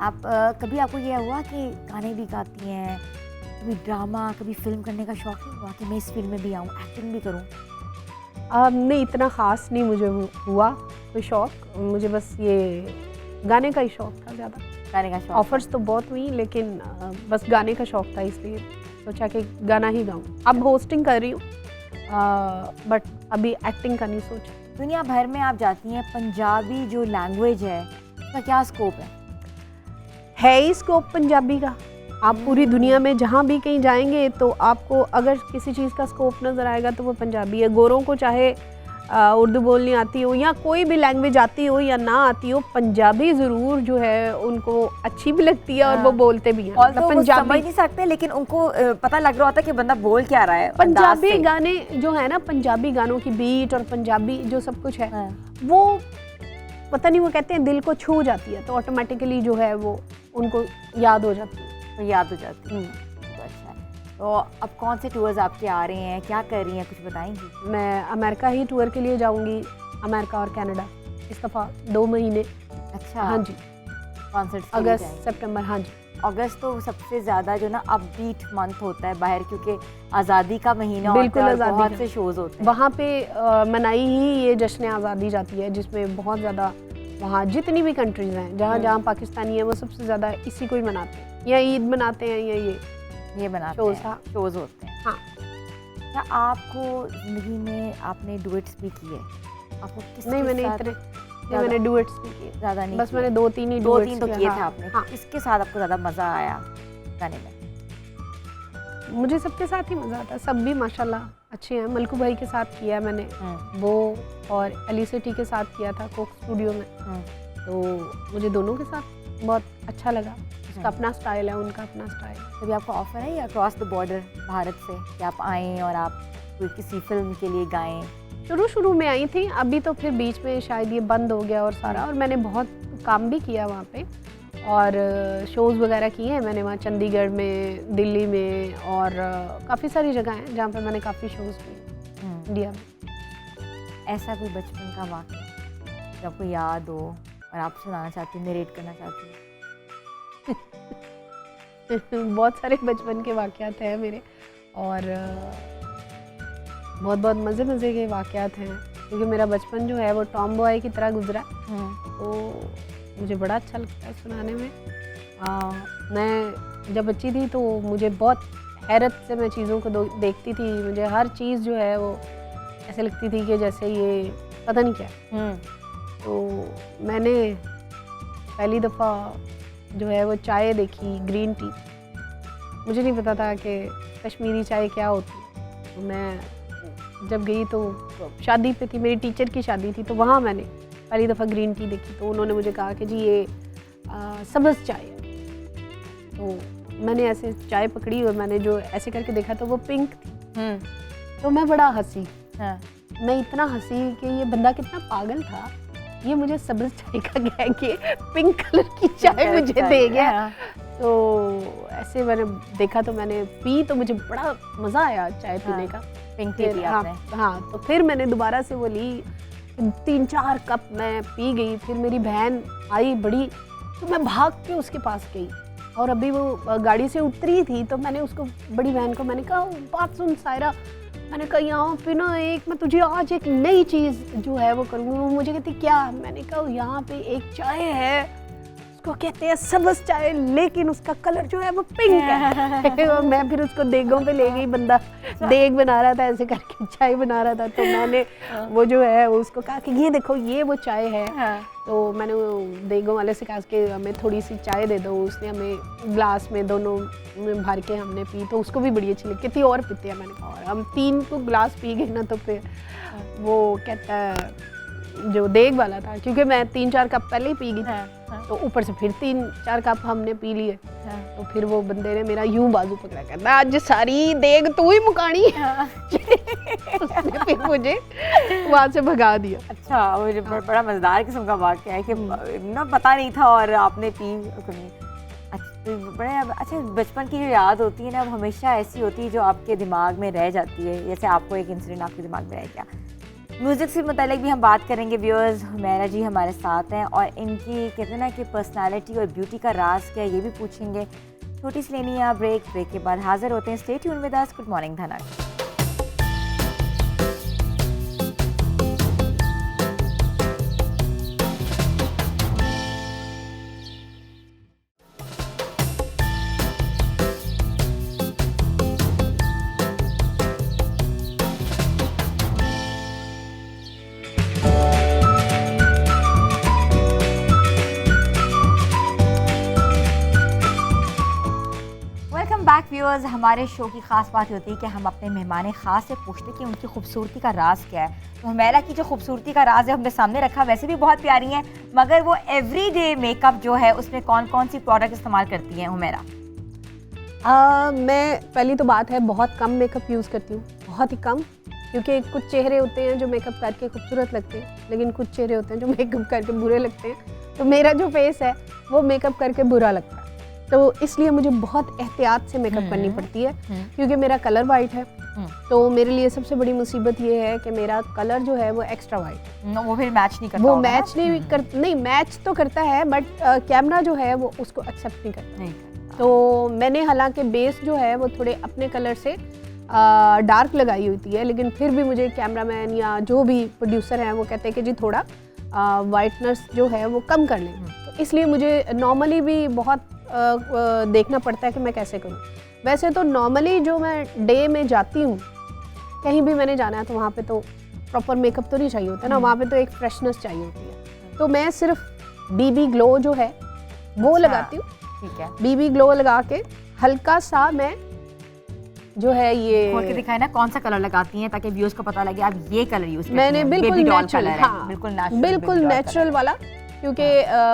आप कभी आपको ये हुआ कि गाने भी गाती हैं, कभी ड्रामा, कभी फिल्म करने का शौक नहीं हुआ कि मैं इस फील्ड में भी आऊँ, एक्टिंग भी करूँ? नहीं, इतना ख़ास नहीं मुझे हुआ कोई शौक़, मुझे बस ये गाने का ही शौक़ था ज़्यादा। गाने का शौक? ऑफर्स तो बहुत हुई, लेकिन बस गाने का शौक़ था, इसलिए सोचा कि गाना ही गाऊँ। अब होस्टिंग कर रही हूँ, बट अभी एक्टिंग का नहीं सोचा। दुनिया भर में आप जाती हैं, पंजाबी जो लैंग्वेज है उसका क्या स्कोप है ही स्कोप पंजाबी का। आप पूरी दुनिया में जहाँ भी कहीं जाएंगे तो आपको अगर किसी चीज़ का स्कोप नज़र आएगा तो वो पंजाबी है। गोरों को चाहे उर्दू बोलनी आती हो या कोई भी लैंग्वेज आती हो या ना आती हो, पंजाबी ज़रूर जो है उनको अच्छी भी लगती है और वो बोलते भी हैं। और तो पंजाबी समझ नहीं सकते, लेकिन उनको पता लग रहा होता है कि बंदा बोल क्या रहा है। पंजाबी गाने जो है ना, पंजाबी गानों की बीट और पंजाबी जो सब कुछ है, वो पता नहीं, वो कहते हैं दिल को छू जाती है, तो ऑटोमेटिकली जो है वो उनको याद हो जाती है। तो याद हो जाती है। तो अच्छा है। तो अब कौन से टूर्स आपके आ रहे हैं, क्या कर रही हैं, कुछ बताएंगी? मैं अमेरिका ही टूर के लिए जाऊंगी, अमेरिका और कनाडा इस दफ़ा 2 महीने। अच्छा, हाँ जी, कॉन्सर्ट्स अगस्त सितंबर। हाँ जी, अगस्त तो सबसे ज़्यादा जो ना अपबीट मंथ होता है बाहर, क्योंकि आज़ादी का महीना बिल्कुल होता है और आज़ादी बहुत का। से शोज होते हैं वहाँ पे मनाई ही ये जश्न आज़ादी जाती है, जिसमें बहुत ज़्यादा वहाँ जितनी भी कंट्रीज़ हैं, जहाँ जहाँ पाकिस्तानी है, वो सबसे ज़्यादा इसी को ही मनाते हैं, या ईद मनाते हैं या ये बनाते शोज। हैं, हाँ, शोज होते हैं। हाँ। क्या आपको ज़िंदगी में आपने डुएट्स भी किए? आपको किसके नहीं, मैंने साथ इतने मैंने डुएट्स नहीं किए, ज़्यादा नहीं बस किए? मैंने 2-3 ही 2-3 तो duets किए हाँ, थे आपने। हाँ। किसके साथ आपको ज़्यादा मज़ा आया गाने में? मुझे सबके साथ ही मज़ा आता है, सब भी माशाल्लाह अच्छे हैं। मलकू भाई के साथ किया है मैंने, वो और अली सेठी के साथ किया था कोक स्टूडियो में, तो मुझे दोनों के साथ बहुत अच्छा लगा। उसका अपना स्टाइल है, उनका अपना स्टाइल है। कभी आपको ऑफर है या अक्रॉस द बॉर्डर भारत से कि आप आएँ और आप कोई किसी फिल्म के लिए गाएं? शुरू में आई थी, अभी तो फिर बीच में शायद ये बंद हो गया और सारा, और मैंने बहुत काम भी किया वहाँ पे और शोज़ वगैरह किए हैं मैंने वहाँ, चंडीगढ़ में, दिल्ली में, और काफ़ी सारी जगह हैं जहाँ पे मैंने काफ़ी शोज़ किए इंडिया में। ऐसा कोई बचपन का वाक़या जो आपको याद हो और आप सुनाना चाहती हो, नरेट करना चाहती हो? बहुत सारे बचपन के वाक़यात हैं मेरे, और बहुत बहुत मज़े के वाक़यात हैं, क्योंकि मेरा बचपन जो है वो टॉम बॉय की तरह गुजरा, तो मुझे बड़ा अच्छा लगता है सुनाने में। मैं जब बच्ची थी तो मुझे बहुत हैरत से मैं चीज़ों को देखती थी, मुझे हर चीज़ जो है वो ऐसे लगती थी कि जैसे ये पता नहीं क्या। तो मैंने पहली दफ़ा जो है वो चाय देखी, ग्रीन टी। मुझे नहीं पता था कि कश्मीरी चाय क्या होती है, तो मैं जब गई तो शादी पे थी, मेरी टीचर की शादी थी, तो वहाँ मैंने पहली दफ़ा ग्रीन टी देखी, तो उन्होंने मुझे कहा कि जी ये सब्ज़ चाय है। तो मैंने ऐसे चाय पकड़ी और मैंने जो ऐसे करके देखा तो वो पिंक थी। तो मैं बड़ा हंसी, मैं इतना हंसी कि ये बंदा कितना पागल था, ये मुझे सब्ज़ चाय का कह के पिंक कलर की चाय मुझे दे गया। तो ऐसे मैंने देखा तो मैंने पी, तो मुझे बड़ा मज़ा आया चाय पीने का। पिंक टी पिया आपने? हाँ, तो फिर मैंने दोबारा से वो ली, 3-4 कप मैं पी गई। फिर मेरी बहन आई बड़ी, तो मैं भाग के उसके पास गई, और अभी वो गाड़ी से उतरी थी, तो मैंने उसको, बड़ी बहन को मैंने कहा, बात सुन सायरा, मैंने कहा यहाँ पे ना मैं तुझे आज एक नई चीज़ जो है वो करूँगी। वो मुझे कहती क्या? मैंने कहा यहाँ पे एक चाय है, उसको कहते हैं सब्ज़ चाय, लेकिन उसका कलर जो है वो पिंक है। और मैं फिर उसको देगों पे ले गई, बंदा देग बना रहा था, ऐसे करके चाय बना रहा था, तो मैंने वो जो है उसको कहा कि ये देखो ये वो चाय है। तो मैंने वो देगों वाले से कहा कि हमें थोड़ी सी चाय दे दो, उसने हमें ग्लास में दोनों में भर के हमने पी, तो उसको भी बड़ी अच्छी लगी, कितनी और पीते हैं। मैंने कहा, और हम 3 को ग्लास पी गए ना, तो फिर वो कहता है जो देग वाला था, क्योंकि मैं 3-4 कप पहले ही पी गई थी, तो ऊपर से फिर 3-4 कप हमने पी लिए। तो फिर वो बंदे ने मेरा यूं बाजू पकड़ा, कहता आज सारी देग तू ही मुकानी है। उसने फिर मुझे वहाँ से भगा दिया। अच्छा, मुझे बड़ा मज़ेदार किस्म का वाक़या है कि ना पता नहीं था और आपने पी। अच्छा, बचपन की जो याद होती है ना, वो हमेशा ऐसी होती है जो आपके दिमाग में रह जाती है, जैसे आपको एक इंसिडेंट आपके दिमाग में रह गया। म्यूज़िक से मुतालिक भी हम बात करेंगे। व्यूअर्स, हुमैरा जी हमारे साथ हैं और इनकी कहते हैं ना कि पर्सनालिटी और ब्यूटी का राज क्या है, ये भी पूछेंगे। छोटी सी लेनी है ब्रेक के बाद हाजिर होते हैं। Stay tune with us. Good morning धनक। बैक व्यूअर्स, हमारे शो की ख़ास बात होती है कि हम अपने मेहमान ख़ास से पूछते हैं कि उनकी खूबसूरती का राज क्या है। तो हुमैरा की जो खूबसूरती का राज है हमने सामने रखा, वैसे भी बहुत प्यारी हैं, मगर वो एवरीडे मेकअप जो है उसमें कौन कौन सी प्रोडक्ट इस्तेमाल करती हैं हुमैरा? मैं पहली तो बात है बहुत कम मेकअप यूज़ करती हूँ, बहुत ही कम, क्योंकि कुछ चेहरे होते हैं जो मेकअप करके खूबसूरत लगते हैं, लेकिन कुछ चेहरे होते हैं जो मेकअप करके बुरे लगते हैं। तो मेरा जो फेस है वो मेकअप करके बुरा लगता है, तो इसलिए मुझे बहुत एहतियात से मेकअप करनी पड़ती है, क्योंकि मेरा कलर वाइट है। तो मेरे लिए सबसे बड़ी मुसीबत ये है कि मेरा कलर जो है वो एक्स्ट्रा वाइट, वो फिर मैच नहीं करता, वो मैच नहीं मैच तो करता है, बट कैमरा जो है वो उसको एक्सेप्ट नहीं करता। तो मैंने हालांकि बेस जो है वो थोड़े अपने कलर से डार्क लगाई होती है, लेकिन फिर भी मुझे कैमरामैन या जो भी प्रोड्यूसर हैं वो कहते हैं कि जी थोड़ा वाइटनेस जो है वो कम कर लें। तो इसलिए मुझे नॉर्मली भी बहुत देखना पड़ता है कि मैं कैसे करूं। वैसे तो नॉर्मली जो मैं डे में जाती हूं, कहीं भी मैंने जाना है तो वहाँ पे तो प्रॉपर मेकअप तो नहीं चाहिए होता ना, वहाँ पे तो एक फ्रेशनेस चाहिए होती है। तो मैं सिर्फ बीबी ग्लो जो है वो लगाती हूँ। ठीक है, बीबी ग्लो लगा के हल्का सा मैं जो है ये खोल के दिखाए ना कौन सा कलर लगाती हैं, ताकि व्यूअर्स को पता लगे आप ये कलर यूज करती हैं। मैंने बिल्कुल नेचुरल, हाँ बिल्कुल नेचुरल वाला, क्योंकि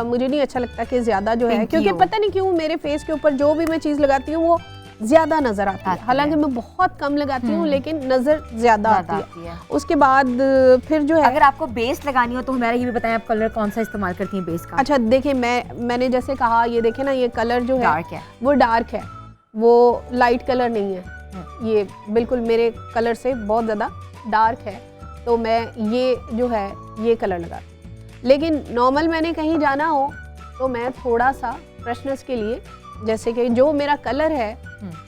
मुझे नहीं अच्छा लगता कि ज़्यादा जो है, क्योंकि पता नहीं क्यों मेरे फेस के ऊपर जो भी मैं चीज़ लगाती हूँ वो ज़्यादा नज़र आती है। हालांकि मैं बहुत कम लगाती हूँ, लेकिन नज़र ज़्यादा आती है। उसके बाद फिर जो है, अगर आपको बेस लगानी हो तो हमारा ये भी बताएं आप कलर कौन सा इस्तेमाल करती हैं बेस का? अच्छा देखिए, मैंने जैसे कहा, ये देखे ना, ये कलर जो है डार्क है, वो डार्क है, वो लाइट कलर नहीं है, ये बिल्कुल मेरे कलर से बहुत ज़्यादा डार्क है। तो मैं ये जो है ये कलर लगाती हूँ। लेकिन नॉर्मल मैंने कहीं जाना हो तो मैं थोड़ा सा फ्रेशनेस के लिए, जैसे कि जो मेरा कलर है,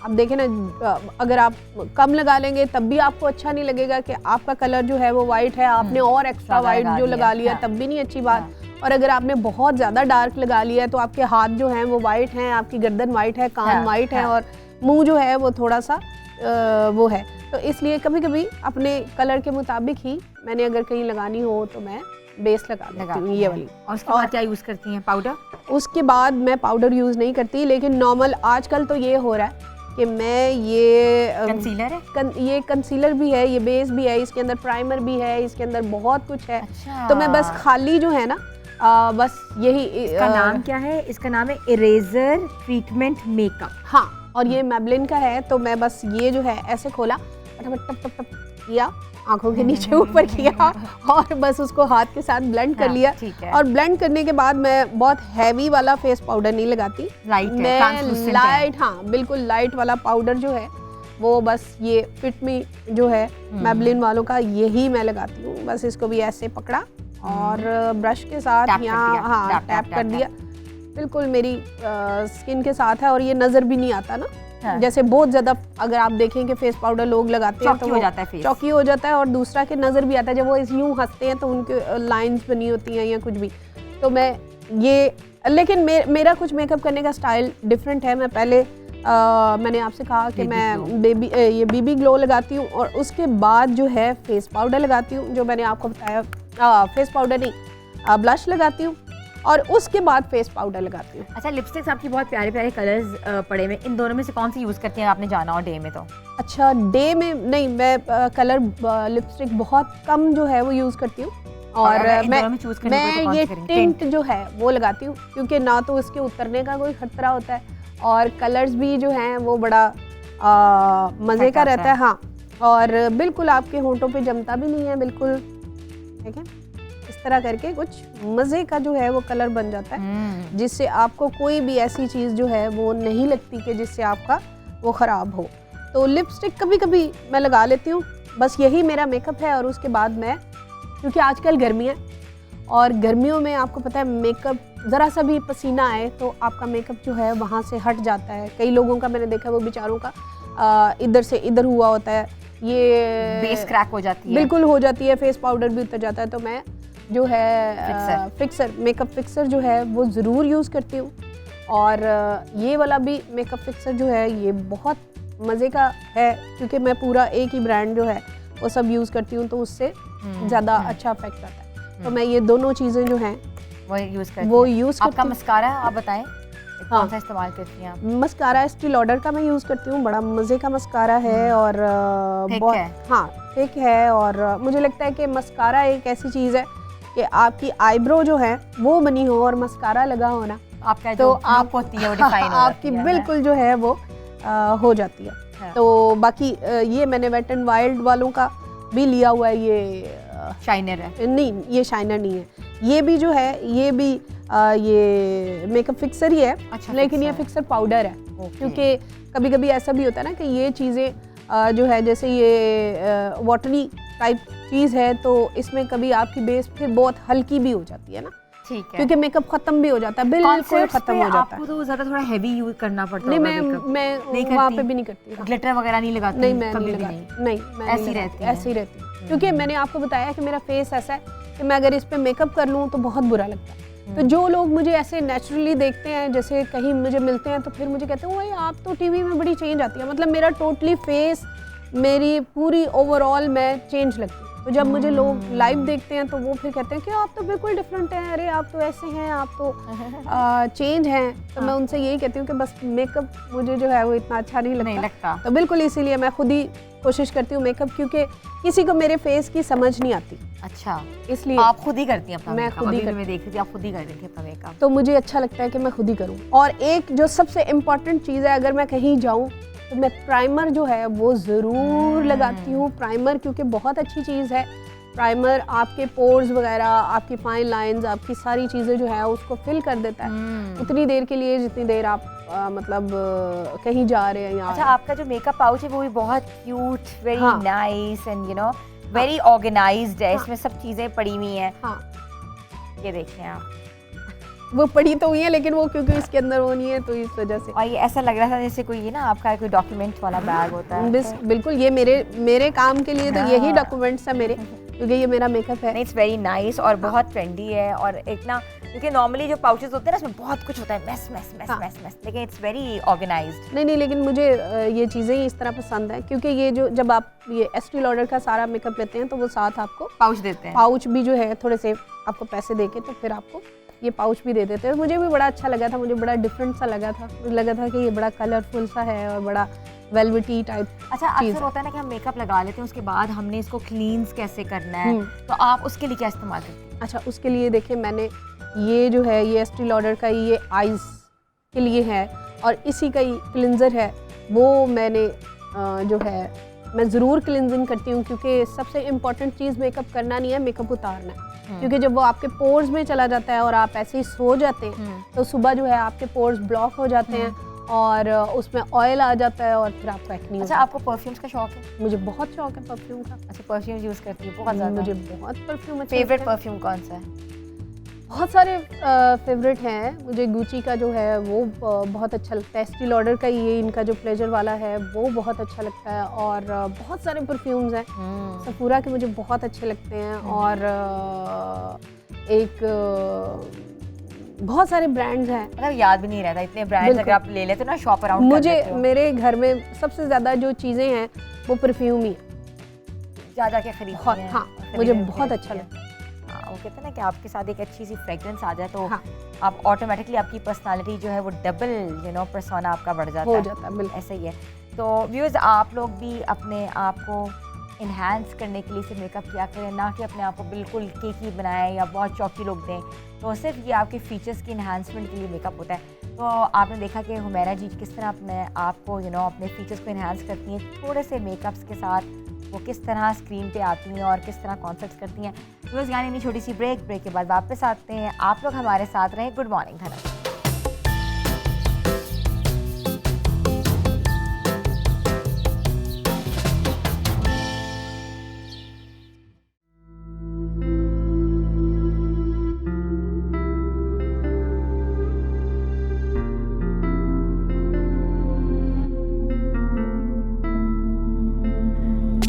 आप देखें ना, अगर आप कम लगा लेंगे तब भी आपको अच्छा नहीं लगेगा कि आपका कलर जो है वो वाइट है, आपने और एक्स्ट्रा वाइट जो लगा लिया तब भी नहीं अच्छी बात। और अगर आपने बहुत ज़्यादा डार्क लगा लिया है तो आपके हाथ जो हैं वो वाइट हैं, आपकी गर्दन वाइट है, कान वाइट है, और मुंह जो है वो थोड़ा सा वो है। तो इसलिए कभी कभी अपने कलर के मुताबिक ही मैंने अगर कहीं लगानी हो तो मैं बेस लगा लेती हूँ, ये वाली। और उसके बाद क्या यूज़ करती हैं? पाउडर? उसके बाद मैं पाउडर यूज़ नहीं करती, लेकिन नॉर्मल आजकल तो ये हो रहा है कि मैं ये कंसीलर है, ये कंसीलर भी है, ये बेस भी है, इसके अंदर प्राइमर भी है, इसके अंदर बहुत कुछ है। अच्छा। तो मैं बस खाली जो है ना बस यही, इसका नाम क्या है? इसका नाम है इरेजर ट्रीटमेंट मेकअप। हाँ, और ये मैबलिन का है। तो मैं बस ये जो है ऐसे खोला, टप टप टप किया, आंखों के नीचे ऊपर किया, और बस उसको हाथ के साथ ब्लेंड कर लिया। और ब्लेंड करने के बाद मैं बहुत हैवी वाला फेस पाउडर नहीं लगाती, मैं लाइट, हाँ बिल्कुल लाइट वाला पाउडर जो है वो बस ये फिट मी जो है मैबलिन वालों का, यही मैं लगाती हूँ। बस इसको भी ऐसे पकड़ा और ब्रश के साथ यहाँ हाँ टैप कर दिया, बिल्कुल मेरी स्किन के साथ है, और ये नज़र भी नहीं आता ना। हाँ। जैसे बहुत ज़्यादा अगर आप देखें कि फेस पाउडर लोग लगाते हैं तो हो जाता है फेस, चौकी हो जाता है, और दूसरा के नज़र भी आता है, जब वो यूँ हंसते हैं तो उनके लाइंस बनी होती हैं या कुछ भी। तो मैं ये, लेकिन मेरा कुछ मेकअप करने का स्टाइल डिफरेंट है। मैं पहले मैंने आपसे कहा कि मैं ये बीबी ग्लो लगाती हूँ, और उसके बाद जो है फेस पाउडर लगाती हूँ, जो मैंने आपको बताया, फेस पाउडर नहीं ब्लश लगाती हूँ, और उसके बाद फेस पाउडर लगाती हूँ। अच्छा, लिपस्टिक्स आपकी बहुत प्यारे प्यारे कलर्स पड़े हुए, इन दोनों में से कौन सी यूज़ करती हैं आपने जाना हो डे में? तो अच्छा, डे में नहीं, मैं कलर लिपस्टिक बहुत कम जो है वो यूज़ करती हूँ, और मैं ये टिंट जो है वो लगाती हूँ, क्योंकि ना तो इसके उतरने का कोई खतरा होता है, और कलर्स भी जो हैं वो बड़ा मज़े का रहता है। हाँ, और बिल्कुल आपके होंठों पे जमता भी नहीं है, बिल्कुल ठीक है, इस तरह करके कुछ मज़े का जो है वो कलर बन जाता है, जिससे आपको कोई भी ऐसी चीज़ जो है वो नहीं लगती कि जिससे आपका वो ख़राब हो। तो लिपस्टिक कभी कभी मैं लगा लेती हूँ, बस यही मेरा मेकअप है। और उसके बाद मैं, क्योंकि आजकल गर्मी है, और गर्मियों में आपको पता है मेकअप ज़रा सा भी पसीना आए तो आपका मेकअप जो है वहाँ से हट जाता है। कई लोगों का मैंने देखा, वो बेचारों का इधर से इधर हुआ होता है, ये बेस क्रैक हो जाती है। बिल्कुल हो जाती है, फेस पाउडर भी उतर जाता है। तो मैं जो है फिक्सर मेकअप फिक्सर जो है वो ज़रूर यूज़ करती हूँ। और ये वाला भी मेकअप फिक्सर जो है ये बहुत मज़े का है, क्योंकि मैं पूरा एक ही ब्रांड जो है वो सब यूज़ करती हूँ, तो उससे ज़्यादा अच्छा इफेक्ट आता है। तो मैं ये दोनों चीज़ें जो हैं वो यूज़ करती वो हैं। यूज़ आपका करती हूँ। मस्कारा आप बताएं, हाँ। कौन सा इस्तेमाल करती हैं आप? मस्कारा स्टील ऑर्डर का मैं यूज़ करती हूँ, बड़ा मज़े का मस्कारा है और थिक बहुत है। हाँ थिक है। और मुझे लगता है कि मस्कारा एक ऐसी चीज़ है कि आपकी आईब्रो जो है वो बनी हो और मस्कारा लगा हो ना, आपका तो जो आप look होती है वो डिफाइन हो आपकी जाती है। बिल्कुल जो है वो हो जाती है। हाँ। तो बाकी ये मैंने वेट एंड वाइल्ड वालों का भी लिया हुआ है, ये शाइनर है। नहीं ये शाइनर नहीं है, ये भी जो है ये भी ये मेकअप फिक्सर ही है। अच्छा, लेकिन ये फिक्सर फिक्सर पाउडर है, ओके। क्योंकि कभी कभी ऐसा भी होता है ना कि ये चीज़ें जो है जैसे ये वाटरी टाइप चीज़ है, तो इसमें कभी आपकी बेस फिर बहुत हल्की भी हो जाती है ना, ठीक है। क्योंकि मेकअप खत्म भी हो जाता है, बिल्कुल Concerts खत्म पे हो जाता आपको है। तो ज़्यादा थोड़ा हैवी यूज करना पड़ता नहीं होगा मैं makeup। नहीं मैं वहाँ करती? पे भी नहीं करती। हाँ। ग्लिटर वगैरह नहीं लगाती? नहीं मैं कभी नहीं भी लगाती, नहीं मैं ऐसी नहीं रहती लगाती, हैं? ऐसी रहती है। क्योंकि मैंने आपको बताया कि मेरा फेस ऐसा है कि मैं अगर इस पे मेकअप कर लूँ तो बहुत बुरा लगता है। तो जो लोग मुझे ऐसे नेचुरली देखते हैं, जैसे कहीं मुझे मिलते हैं, तो फिर मुझे कहते हैं भाई आप तो टीवी में बड़ी चेंज आती है, मतलब मेरा टोटली फेस, मेरी पूरी ओवरऑल मैं चेंज लगती हूँ। तो जब मुझे लोग लाइव देखते हैं तो वो फिर कहते हैं कि आप तो बिल्कुल डिफरेंट हैं, अरे आप तो ऐसे हैं, आप तो चेंज हैं। तो मैं उनसे यही कहती हूँ कि बस मेकअप मुझे जो है वो इतना अच्छा नहीं नहीं लगता। लगता। तो बिल्कुल इसीलिए मैं खुद ही कोशिश करती हूँ मेकअप, क्योंकि किसी को मेरे फेस की समझ नहीं आती, अच्छा, इसलिए आप खुद ही करती हैं अपना मैं मेकअप? खुद ही अभी भी करती मैं देख रही थी आप खुद ही कर रही थी अपना मेकअप। तो मुझे अच्छा लगता है कि मैं खुद ही करूँ। और एक जो सबसे इम्पॉर्टेंट चीज़ है, अगर मैं कहीं जाऊँ तो मैं प्राइमर जो है वो ज़रूर लगाती हूँ। प्राइमर क्योंकि बहुत अच्छी चीज़ है। प्राइमर आपके पोर्स वगैरह, आपकी फाइन लाइंस, आपकी सारी चीज़ें जो है उसको फिल कर देता है उतनी देर के लिए जितनी देर आप मतलब कहीं जा रहे हैं या अच्छा, आपका जो मेकअप पाउच है वो भी बहुत क्यूट, वेरी हाँ। Nice and you know very organised है। इसमें सब चीज़ें पड़ी हुई हैं। हाँ ये देखें आप, वो पड़ी तो हुई है, लेकिन वो क्योंकि इसके अंदर वो नहीं है तो इस वजह से। और ये ऐसा लग रहा था जैसे कोई ये ना आपका कोई डॉक्यूमेंट वाला बैग होता है। बिल्कुल ये मेरे काम के लिए तो यही हाँ। डॉक्यूमेंट्स है मेरे, क्योंकि ये मेरा मेकअप है। नहीं, इट्स वेरी नाइस और बहुत ट्रेंडी है। और एक ना, क्योंकि नॉर्मली जो पाउचेस होते हैं ना उसमें बहुत कुछ होता है, मैस मैस मैस हाँ। मैस मैस, लेकिन इट्स वेरी ऑर्गेनाइज्ड। नहीं लेकिन मुझे ये चीज़ें ही इस तरह पसंद है, क्योंकि ये जो जब आप ये एस्टी लॉडर का सारा मेकअप लेते हैं तो वो साथ आपको पाउच देते हैं। पाउच भी जो है थोड़े से आपको पैसे देके तो फिर आपको ये पाउच भी दे देते हैं। मुझे भी बड़ा अच्छा लगा था, मुझे बड़ा डिफरेंट सा लगा था। मुझे लगा था कि ये बड़ा कलरफुल सा है और बड़ा वेलवेटी टाइप। अच्छा, चीज़ अक्सर होता है ना कि हम मेकअप लगा लेते हैं, उसके बाद हमने इसको क्लींस कैसे करना है, हम्म। तो आप उसके लिए क्या इस्तेमाल करती हैं? अच्छा, उसके लिए देखिए मैंने ये जो है ये एस्टी लॉडर का ये आइज़ के लिए है और इसी का ही क्लिनज़र है, वो मैंने जो है मैं ज़रूर क्लिनजिंग करती हूँ, क्योंकि सबसे इम्पॉर्टेंट चीज़ मेकअप करना नहीं है, मेकअप उतारना है। क्योंकि जब वो आपके पोर्स में चला जाता है और आप ऐसे ही सो जाते हैं तो सुबह जो है आपके पोर्स ब्लॉक हो जाते हैं और उसमें ऑयल आ जाता है और फिर आपको एक्ने अच्छा, आपको परफ्यूम्स का शौक है? मुझे बहुत शौक है परफ्यूम का। अच्छा, परफ्यूम यूज़ करती है बहुत ज़्यादा? मुझे बहुत परफ्यूम अच्छा फेवरेट लगता है। परफ्यूम कौन सा है? बहुत सारे फेवरेट हैं। मुझे गुची का जो है वो बहुत अच्छा लगता है। एस्टी लॉडर का ये इनका जो प्लेजर वाला है वो बहुत अच्छा लगता है। और बहुत सारे परफ्यूम्स हैं, सफूरा के मुझे बहुत अच्छे लगते हैं। और एक बहुत सारे ब्रांड्स हैं, मतलब याद भी नहीं रहता इतने ब्रांड्स बिल्कुल। अगर आप ले लेते हो ना, शॉप अराउंड कर मुझे लेते हो, मेरे घर में सबसे ज़्यादा जो चीज़ें हैं वो परफ्यूम ही है। जा जा के खरीदती बहुत, हैं, हाँ, खरीदती मुझे हैं, बहुत खरीदती अच्छा हैं। लगता है। हाँ, वो कहते हैं ना कि आपके साथ एक अच्छी सी फ्रेग्रेंस आ जाए तो हाँ। आप ऑटोमेटिकली आपकी पर्सनालिटी जो है वो डबल पर्सोना आपका बढ़ जाता हो है। जाता है बिल्कुल। ऐसा ही है। तो व्यूअर्स, आप लोग भी अपने आप को इन्हांस करने के लिए सिर्फ मेकअप किया करें, ना कि अपने आप को बिल्कुल केकी बनाएं या बहुत चौकी लुक दें। तो सिर्फ ये आपके फीचर्स की इन्हांसमेंट के लिए मेकअप होता है। तो आपने देखा कि हुमैरा जी किस तरह अपने आप को अपने फीचर्स को इन्हांस करती हैं थोड़े से मेकअप्स के साथ, वो किस तरह स्क्रीन पे आती हैं और किस तरह कॉन्सर्ट्स करती हैं। व्यूअर्स, यानी नहीं, छोटी सी ब्रेक के बाद वापस आते हैं। आप लोग हमारे साथ रहें। गुड मॉर्निंग धनक।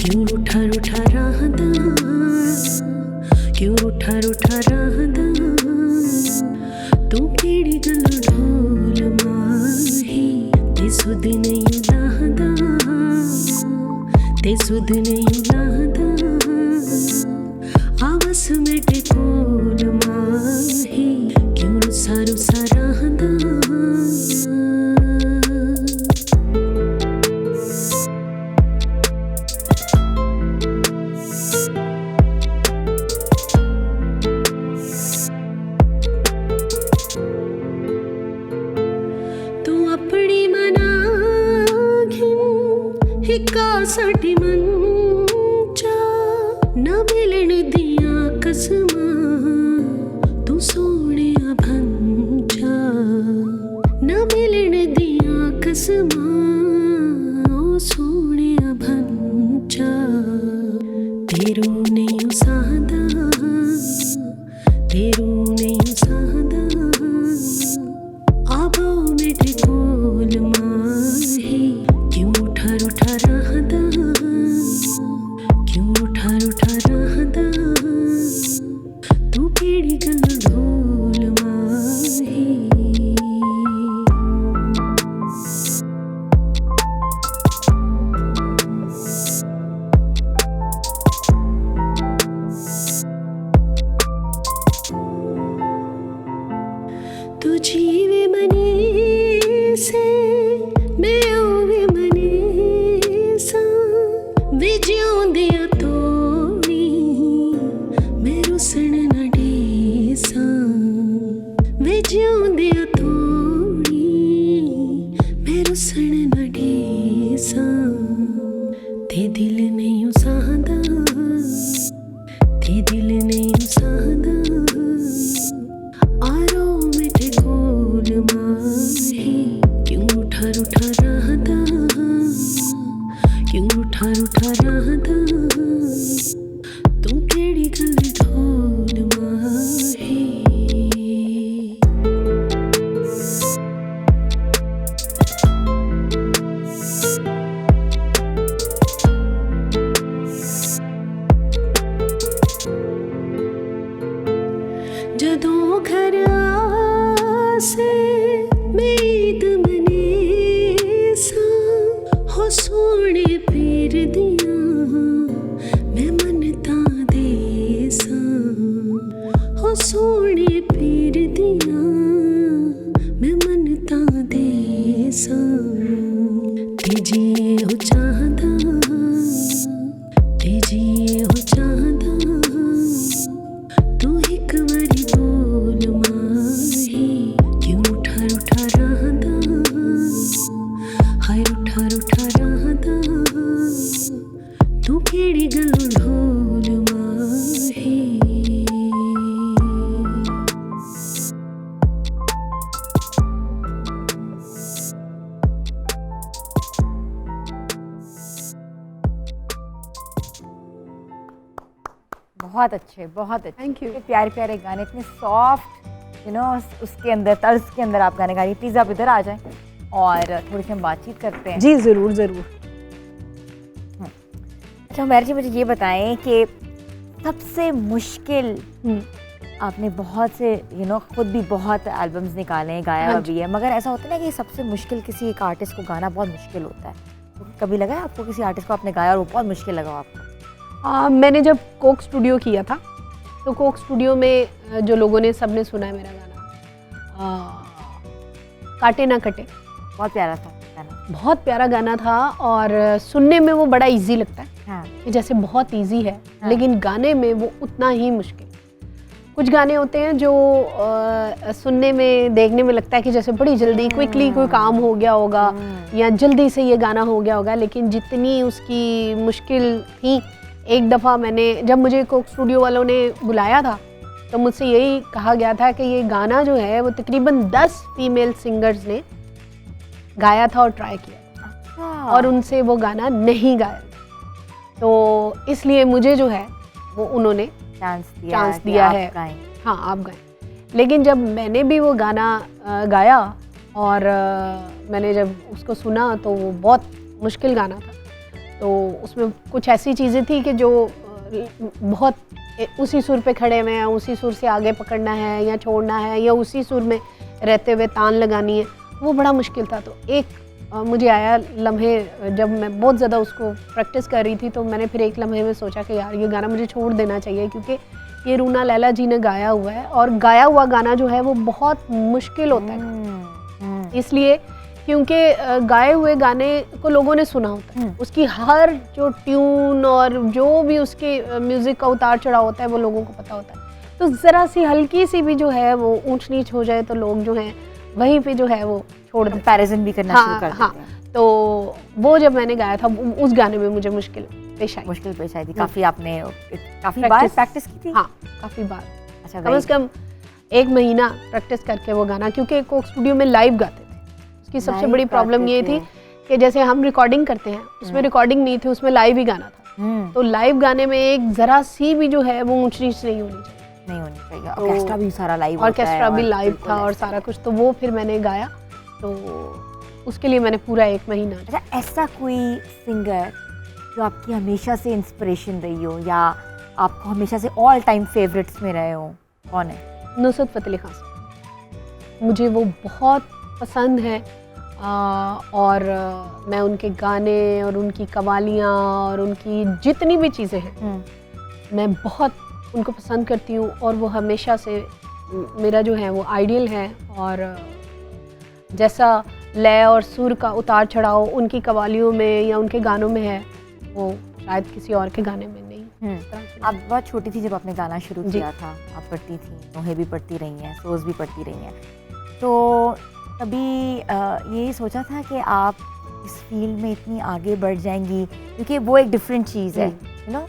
क्यों रूठा रूठा रहदा, क्यों रूठा रूठा रहदा, तू केड़ी गल ढोल माही, ते सुध नहीं लाहदा, ते सुध नहीं लाहदा, आवस में टेकोल माही, क्यों रुसा रुसा रहदा। साठी मंचा न मिलन दिया कसमा, तू सोने भंचा न मिलन दिया कसमा, ओ सोने भंचा, तेरू नहीं सादा, तेरू नहीं सादा, आबो मेरे कोल माही, क्यों उठा उठा रहदा, क्यों उठा उठा रहदा, तू केड़ी गल ढोल माही। तू जीवे मने से मैं ओवे मने सा, वे जिउंदिया तोड़ी मैं रुसन न डेसा, वे जिउंदिया तोड़ी मैं रुसन न डेसा, ते दिल नहीं सादा, ते दिल नहीं सादा, आरो मेरे कोल माही, क्यों उठा उठा रहदा, क्यों उठा उठा रहदा, तू केड़ी गल ढोल माही। जदों घर आसे मैं ईद मने सा, हो सोने पीर दिया मैं मनता दे सा, हो सोने पीर दिया मैं मनता दे सा, ते जिए हो चाहदा, ते जिए हो चाहदा, तू एक बारी बोल माही, क्यों उठा उठा रहदा, हाय उठा उठा रहदा, तू केड़ी गल ढोल माही। बहुत अच्छे, बहुत अच्छे। Thank you. इतने प्यारे प्यारे गाने, इतने सॉफ्ट, यू नो, उसके अंदर तर्ज के अंदर आप गाने गा रही। प्लीज़ आप इधर आ जाएं और थोड़ी सी हम बातचीत करते हैं। जी ज़रूर ज़रूर। अच्छा हुमैरा जी, मुझे ये बताएं कि सबसे मुश्किल, आपने बहुत से यू नो खुद भी बहुत एल्बम्स निकाले हैं, गाया हाँ भी है, मगर ऐसा होता है ना कि सबसे मुश्किल किसी एक आर्टिस्ट को गाना बहुत मुश्किल होता है। तो कभी लगा है आपको किसी आर्टिस्ट को आपने गाया और वो बहुत मुश्किल लगा आपको? मैंने जब कोक स्टूडियो किया था, तो कोक स्टूडियो में जो लोगों ने सबने सुना है मेरा गाना, काटे ना कटे, बहुत प्यारा था गाना। बहुत प्यारा गाना था और सुनने में वो बड़ा इजी लगता है, हाँ, कि जैसे बहुत इजी है, हाँ। लेकिन गाने में वो उतना ही मुश्किल। कुछ गाने होते हैं जो सुनने में, देखने में लगता है कि जैसे बड़ी जल्दी क्विकली कोई काम हो गया होगा या जल्दी से ये गाना हो गया होगा, लेकिन जितनी उसकी मुश्किल थी, एक दफ़ा मैंने, जब मुझे कोक स्टूडियो वालों ने बुलाया था, तो मुझसे यही कहा गया था कि ये गाना जो है वो तकरीबन 10 फीमेल सिंगर्स ने गाया था और ट्राई किया था, और उनसे वो गाना नहीं गाया, तो इसलिए मुझे जो है वो उन्होंने चांस चांस कि दिया आप है। गाएं। हाँ, आप गाएं। लेकिन जब मैंने भी वो गाना गाया और मैंने जब उसको सुना, तो वो बहुत मुश्किल गाना था, तो उसमें कुछ ऐसी चीज़ें थी कि जो बहुत उसी सुर पे खड़े हुए हैं, उसी सुर से आगे पकड़ना है या छोड़ना है, या उसी सुर में रहते हुए तान लगानी है, वो बड़ा मुश्किल था। तो एक मुझे आया लम्हे, जब मैं बहुत ज़्यादा उसको प्रैक्टिस कर रही थी, तो मैंने फिर एक लम्हे में सोचा कि यार ये गाना मुझे छोड़ देना चाहिए, क्योंकि ये रूना लैला जी ने गाया हुआ है और गाया हुआ गाना जो है वो बहुत मुश्किल होता है। इसलिए क्योंकि गाए हुए गाने को लोगों ने सुना होता है, उसकी हर जो ट्यून और जो भी उसके म्यूज़िक का उतार चढ़ाव होता है वो लोगों को पता होता है। तो ज़रा सी हल्की सी भी जो है वो ऊंच नीच हो जाए तो लोग जो हैं वहीं पे जो है वो छोड़ देते हैं, कंपैरिजन भी करना शुरू कर देते हैं। तो वो जब मैंने गाया था उस गाने में मुझे मुश्किल पेश आई थी। काफ़ी आपने काफ़ी बार प्रैक्टिस की थी? हाँ, काफ़ी बार। अच्छा, कम से कम 1 महीना प्रैक्टिस करके वो गाना, क्योंकि कोक स्टूडियो में लाइव गाते थे। उसकी सबसे बड़ी प्रॉब्लम ये थी कि जैसे हम रिकॉर्डिंग करते हैं, उसमें रिकॉर्डिंग नहीं थी, उसमें लाइव ही गाना था। तो लाइव गाने में एक ज़रा सी भी जो है वो ऊंच नीच नहीं होनी चाहिए। ऑर्केस्ट्रा भी सारा लाइव, ऑर्केस्ट्रा भी लाइव था और सारा कुछ। तो वो फिर मैंने गाया, तो उसके लिए मैंने पूरा 1 महीना। अच्छा, ऐसा कोई सिंगर जो आपकी हमेशा से इंस्पिरेशन रही हो या आपको हमेशा से ऑल टाइम फेवरेट्स में रहे हो, कौन है? नुसरत फ़तेह अली खान साहब, मुझे वो बहुत पसंद है। और मैं उनके गाने और उनकी कवालियाँ और उनकी जितनी भी चीज़ें हैं मैं बहुत उनको पसंद करती हूँ, और वो हमेशा से मेरा जो है वो आइडियल है। और जैसा लय और सुर का उतार चढ़ाव उनकी कवालियों में या उनके गानों में है, वो शायद किसी और के गाने में नहीं। आप बहुत छोटी थी जब आपने गाना शुरू किया था, आप पढ़ती थी, नोहे भी पढ़ती रही हैं, सोज भी पढ़ती रही हैं, तो कभी यही सोचा था कि आप इस फील्ड में इतनी आगे बढ़ जाएंगी? क्योंकि वो एक डिफरेंट चीज़ है, यू नो,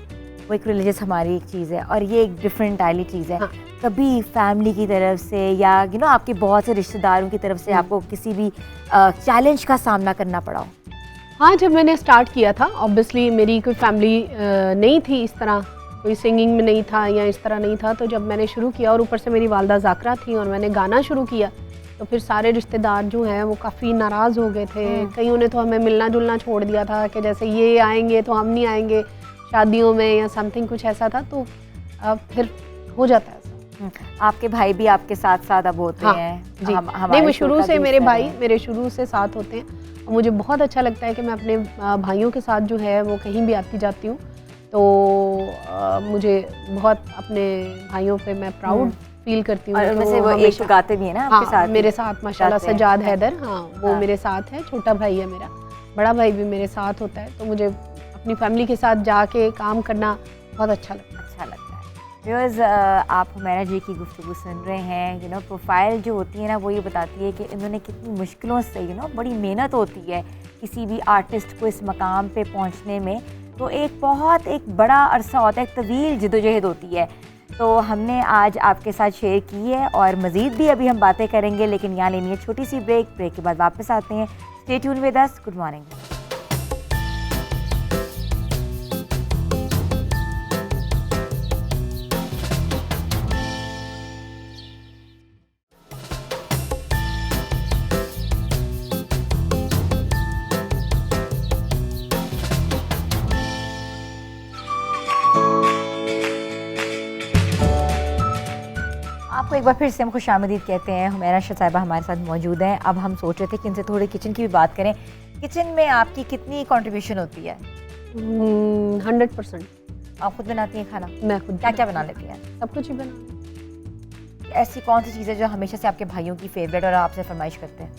वो एक रिलीजियस हमारी एक चीज़ है और ये एक डिफरेंट आइली चीज़ है। हाँ। कभी फैमिली की तरफ से या यू नो आपके बहुत से रिश्तेदारों की तरफ से आपको किसी भी चैलेंज का सामना करना पड़ा हो? हाँ, जब मैंने स्टार्ट किया था, ऑब्वियसली मेरी कोई फैमिली नहीं थी इस तरह, कोई सिंगिंग में नहीं था या इस तरह नहीं था। तो जब मैंने शुरू किया और ऊपर से मेरी वालदा ज़ाकरा थी और मैंने गाना शुरू किया, तो फिर सारे रिश्तेदार जो हैं वो काफ़ी नाराज़ हो गए थे। कईयों ने तो हमें मिलना जुलना छोड़ दिया था कि जैसे ये आएंगे तो हम नहीं आएंगे शादियों में या समथिंग, कुछ ऐसा था। तो फिर हो जाता है ऐसा। आपके भाई भी आपके साथ साथ अब होते हैं? जी, नहीं, वो शुरू से मेरे भाई मेरे शुरू से साथ होते हैं और मुझे बहुत अच्छा लगता है कि मैं अपने भाइयों के साथ जो है वो कहीं भी आती जाती हूँ, तो मुझे बहुत अपने भाइयों पे मैं प्राउड फील करती हूँ। और उनमें से वो एक गाते भी है ना आपके साथ? मेरे साथ माशाल्लाह सज्जाद हैदर, हाँ वो मेरे साथ है। छोटा भाई है मेरा, बड़ा भाई भी मेरे साथ होता है। तो मुझे अपनी फैमिली के साथ जाके काम करना बहुत अच्छा लगता है। व्यूअर्स, आप हुमैरा जी की गुफ्तगू सुन रहे हैं। यू नो, प्रोफाइल जो होती है ना वो ये बताती है कि इन्होंने कितनी मुश्किलों से, यू नो, बड़ी मेहनत होती है किसी भी आर्टिस्ट को इस मकाम पे पहुंचने में। तो एक बड़ा अरसा होता है, एक तवील जिदोजहद होती है। तो हमने आज आपके साथ शेयर की है और मज़ीद भी अभी हम बातें करेंगे, लेकिन यहाँ लेनी है छोटी सी ब्रेक के बाद वापस आते हैं। Stay tune with us. Good morning. आपको एक बार फिर से हम खुशामदीद कहते हैं। हुमैरा शाह साहिबा हमारे साथ मौजूद हैं। अब हम सोच रहे थे कि इनसे थोड़ी किचन की भी बात करें। किचन में आपकी कितनी कंट्रीब्यूशन होती है? 100%। आप खुद बनाती हैं खाना? मैं खुद क्या क्या बना लेती हैं? सब कुछ ही बना। ऐसी कौन सी चीज़ है जो हमेशा से आपके भाइयों की फेवरेट और आपसे फरमाइश करते हैं?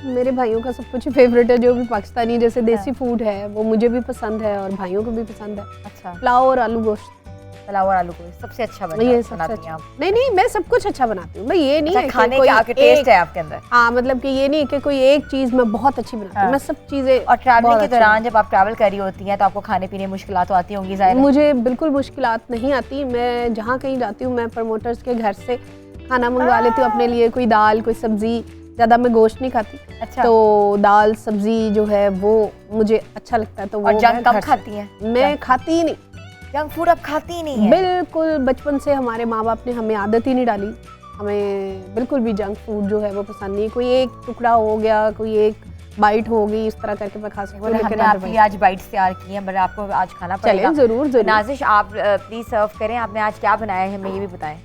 मेरे भाइयों का सब कुछ फेवरेट है, जो भी पाकिस्तानी जैसे देसी फूड है वो मुझे भी पसंद है और भाइयों को भी पसंद है। अच्छा, पुलाव और आलू गोश्त। पुलाव और आलू को सबसे अच्छा ये सबसे बनाती हैं अच्छा। आप? नहीं, मैं सब कुछ अच्छा बनाती हूँ। मैं ये नहीं है खाने कोई का आपके टेस्ट है आपके अंदर? हाँ, मतलब कि ये नहीं कि कोई एक चीज़ मैं बहुत अच्छी बनाती हूँ। मैं सब चीज़ें। और ट्रैवलिंग के दौरान जब आप ट्रैवल कर रही होती हैं तो आपको खाने पीने मुश्किलात तो आती होंगी ज़ाहिर है? मुझे बिल्कुल मुश्किलात नहीं आती। मैं जहाँ कहीं जाती हूँ मैं प्रमोटर्स के घर से खाना मंगवा लेती हूँ अपने लिए, कोई दाल कोई सब्ज़ी। ज़्यादा मैं गोश्त नहीं खाती। अच्छा। तो दाल सब्ज़ी जो है वो मुझे अच्छा लगता है। तो वो और जंक कम खाती हैं? मैं खाती ही नहीं। जंक फूड आप खाती ही नहीं है? बिल्कुल, बचपन से हमारे माँ बाप ने हमें आदत ही नहीं डाली। हमें बिल्कुल भी जंक फूड जो है वो पसंद नहीं। कोई एक टुकड़ा हो गया, कोई एक बाइट होगी, इस तरह करके मैं खा सकती हूँ। लेकिन हमने आपके लिए otherwise- आज बाइट्स तैयार की हैं, बट आपको आज खाना चलें, पड़ेगा। ज़रूर ज़रूर। नाजिश, आप प्लीज सर्व करें। आपने आज क्या बनाया है, हमें ये भी बताएं।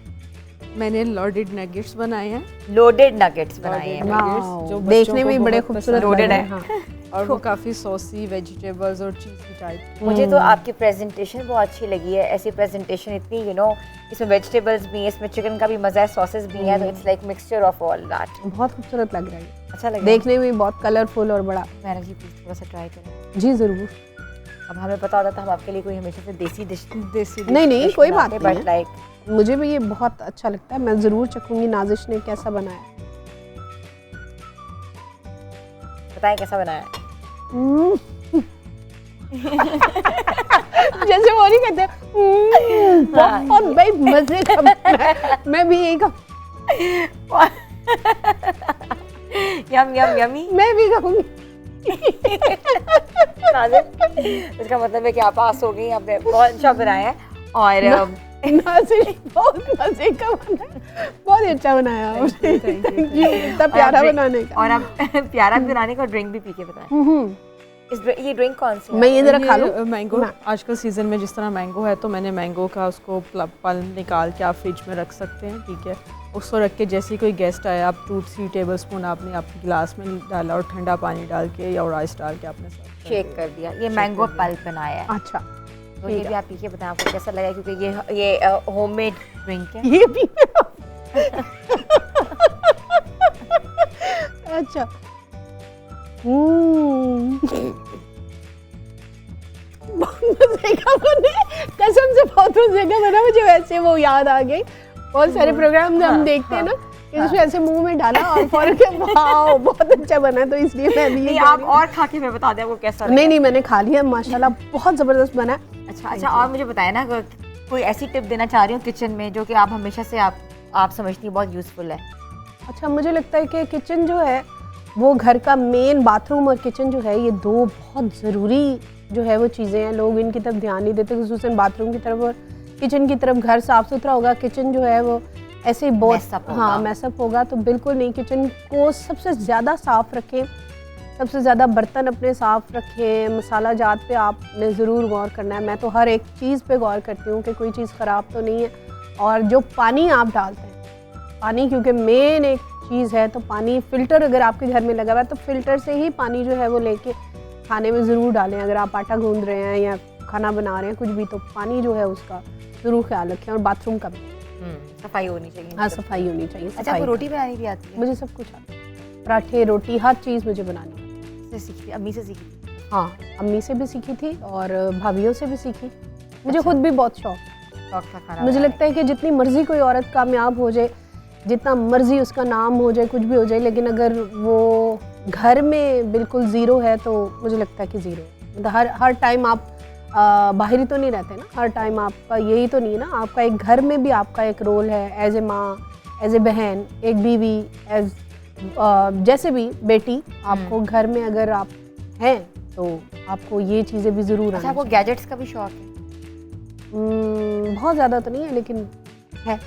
मैंने लॉडेड नगेट्स बनाए हैं। लोडेड नगेट्स बनाए हैं। Loaded nuggets, जो देखने बच्चों में को बड़े बहुत खूबसूरत पसंद Loaded लग है। रहे हैं, हाँ। और वो काफ़ी सॉसी वेजिटेबल्स और चीज़ी टाइप। मुझे तो आपकी प्रेजेंटेशन बहुत अच्छी लगी है। ऐसी प्रेजेंटेशन इतनी इसमें वेजिटेबल्स भी हैं, इसमें चिकन का भी मज़ा है, सॉसेस भी हैं, तो it's like mixture of all that. बहुत खूबसूरत लग रहा है, अच्छा लगा देखने में भी बहुत कलरफुल और बड़ा। मैंने जी प्लीज थोड़ा सा ट्राई करें। जी ज़रूर। अब हमें पता होता था हम आपके लिए कोई हमेशा से देसी डिश देसी नहीं नहीं, कोई बात नहीं बट है। लाइक मुझे भी ये बहुत अच्छा लगता है, मैं ज़रूर चखूंगी नाजिश ने कैसा बनाया। बताएं कैसा बनाया है। जैसे वो नहीं कहते बहुत भाई मजे का बना है। मैं भी यही यम यम यमी। मैं भी कहूँगी। इसका मतलब है कि आप पास हो गई, आपने बहुत अच्छा बनाया है। और नाजिश बहुत मजे का बना है, बहुत ही अच्छा बनाया आपने। Thank you, इतना प्यारा बनाने का। और आप प्यारा बनाने का ड्रिंक भी पी के बताएं। ये ड्रिंक कौन सी है? मैं ये जरा खा लूं। मैंगो ना। आजकल सीजन में जिस तरह मैंगो है, तो मैंने मैंगो का उसको पल्प निकाल के आप फ्रिज में रख सकते हैं, ठीक है। उसको रख के जैसे ही कोई गेस्ट आया, आप 2-3 टेबलस्पून आपने आपके गिलास में डाला और ठंडा पानी डाल के या राइस डाल के आपने शेक कर दिया। ये मैंगो पल्प बनाया है, अच्छा, तो ये भी आप पी के बताएं आपको कैसा लगा, क्योंकि ये होममेड ड्रिंक है। ये भी अच्छा। बहुत मजे का बना, कसम से बहुत मजे का बना। मुझे वैसे वो याद आ गई, बहुत सारे प्रोग्राम में हम देखते हैं ना कि जिसमें ऐसे मुंह में डाला और फौरन के वाओ बहुत अच्छा बना, तो इसलिए मैं भी ये नहीं, कह आप रही हूँ। और खा के मैं बता दें आपको कैसा लगा। नहीं मैं खा लिया माशाल्लाह, बहुत जबरदस्त बना है। अच्छा, और मुझे बताएं ना, कोई ऐसी टिप देना चाह रही हूँ किचन में जो कि आप हमेशा से आप समझती हैं बहुत यूजफुल है। अच्छा, मुझे लगता है कि किचन जो है वो घर का मेन, बाथरूम और किचन जो है ये दो बहुत ज़रूरी जो है वो चीज़ें हैं। लोग इनकी तरफ ध्यान नहीं देते, खुसूसन बाथरूम की तरफ और किचन की तरफ। घर साफ़ सुथरा होगा, किचन जो है वो ऐसे ही बहुत मैसअप होगा, तो बिल्कुल नहीं। किचन को सबसे ज़्यादा साफ़ रखें, सबसे ज़्यादा बर्तन अपने साफ़ रखें। मसाला जात पे आपने ज़रूर गौर करना है। मैं तो हर एक चीज़ पे गौर करती हूँ कि कोई चीज़ ख़राब तो नहीं है। और जो पानी आप डालते हैं, पानी क्योंकि मेन एक चीज़ है, तो पानी फ़िल्टर अगर आपके घर में लगा हुआ है तो फ़िल्टर से ही पानी जो है वो लेके खाने में ज़रूर डालें। अगर आप आटा गूंद रहे हैं या खाना बना रहे हैं कुछ भी, तो पानी जो है उसका ज़रूर ख्याल रखें। और बाथरूम का भी सफाई होनी चाहिए। हाँ, सफाई होनी चाहिए। अच्छा, सफाई आपको रोटी बनानी भी आती है? मुझे सब कुछ आता है, पराठे, रोटी, हर चीज़ मुझे बनानी आती है। से सीखी, अम्मी से सीखी? हाँ, अम्मी से भी सीखी थी और भाभीयों से भी सीखी। मुझे खुद भी बहुत शौक था खाना मुझे लगता है कि जितनी मर्जी कोई औरत कामयाब हो जाए, जितना मर्जी उसका नाम हो जाए, कुछ भी हो जाए, लेकिन अगर वो घर में बिल्कुल ज़ीरो है तो मुझे लगता है कि ज़ीरो है। मतलब हर टाइम आप बाहरी तो नहीं रहते ना, हर टाइम आपका यही तो नहीं है ना। आपका एक घर में भी आपका एक रोल है, एज ए माँ, एज ए बहन, एक बीवी, एज जैसे भी बेटी। आपको घर में अगर आप हैं तो आपको ये चीज़ें भी ज़रूर अच्छा, आपको गैजेट्स का भी शौक है? बहुत ज़्यादा तो नहीं है लेकिन है।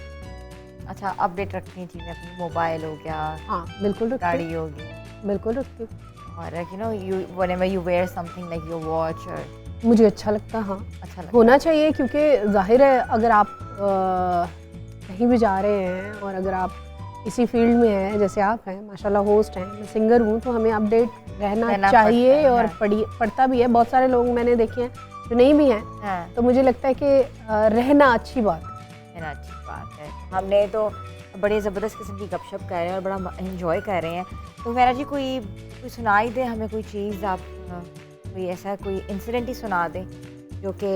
अच्छा, अपडेट रखती हैं चीज़ें अपनी, मोबाइल हो गया, हाँ बिल्कुल रखती हूँ, गाड़ी होगी, बिल्कुल रखती हूँ। और whenever you wear something like your watch or मुझे अच्छा लगता है, हाँ अच्छा लगता होना चाहिए, क्योंकि जाहिर है अगर आप कहीं भी जा रहे हैं और अगर आप इसी फील्ड में हैं जैसे आप हैं, माशाल्लाह होस्ट हैं, मैं सिंगर हूँ, तो हमें अपडेट रहना चाहिए पड़ता है, और पड़ता भी है। बहुत सारे लोग मैंने देखे हैं जो नहीं भी हैं, हाँ, तो मुझे लगता है कि रहना अच्छी बात है ना, अच्छी बात है। हमने तो बड़े ज़बरदस्त किस्म की गपशप कर रहे हैं और बड़ा एंजॉय कर रहे हैं। तो मेरा जी कोई सुनाई दे हमें कोई चीज़, आप कोई ऐसा कोई इंसिडेंट ही सुना दें जो कि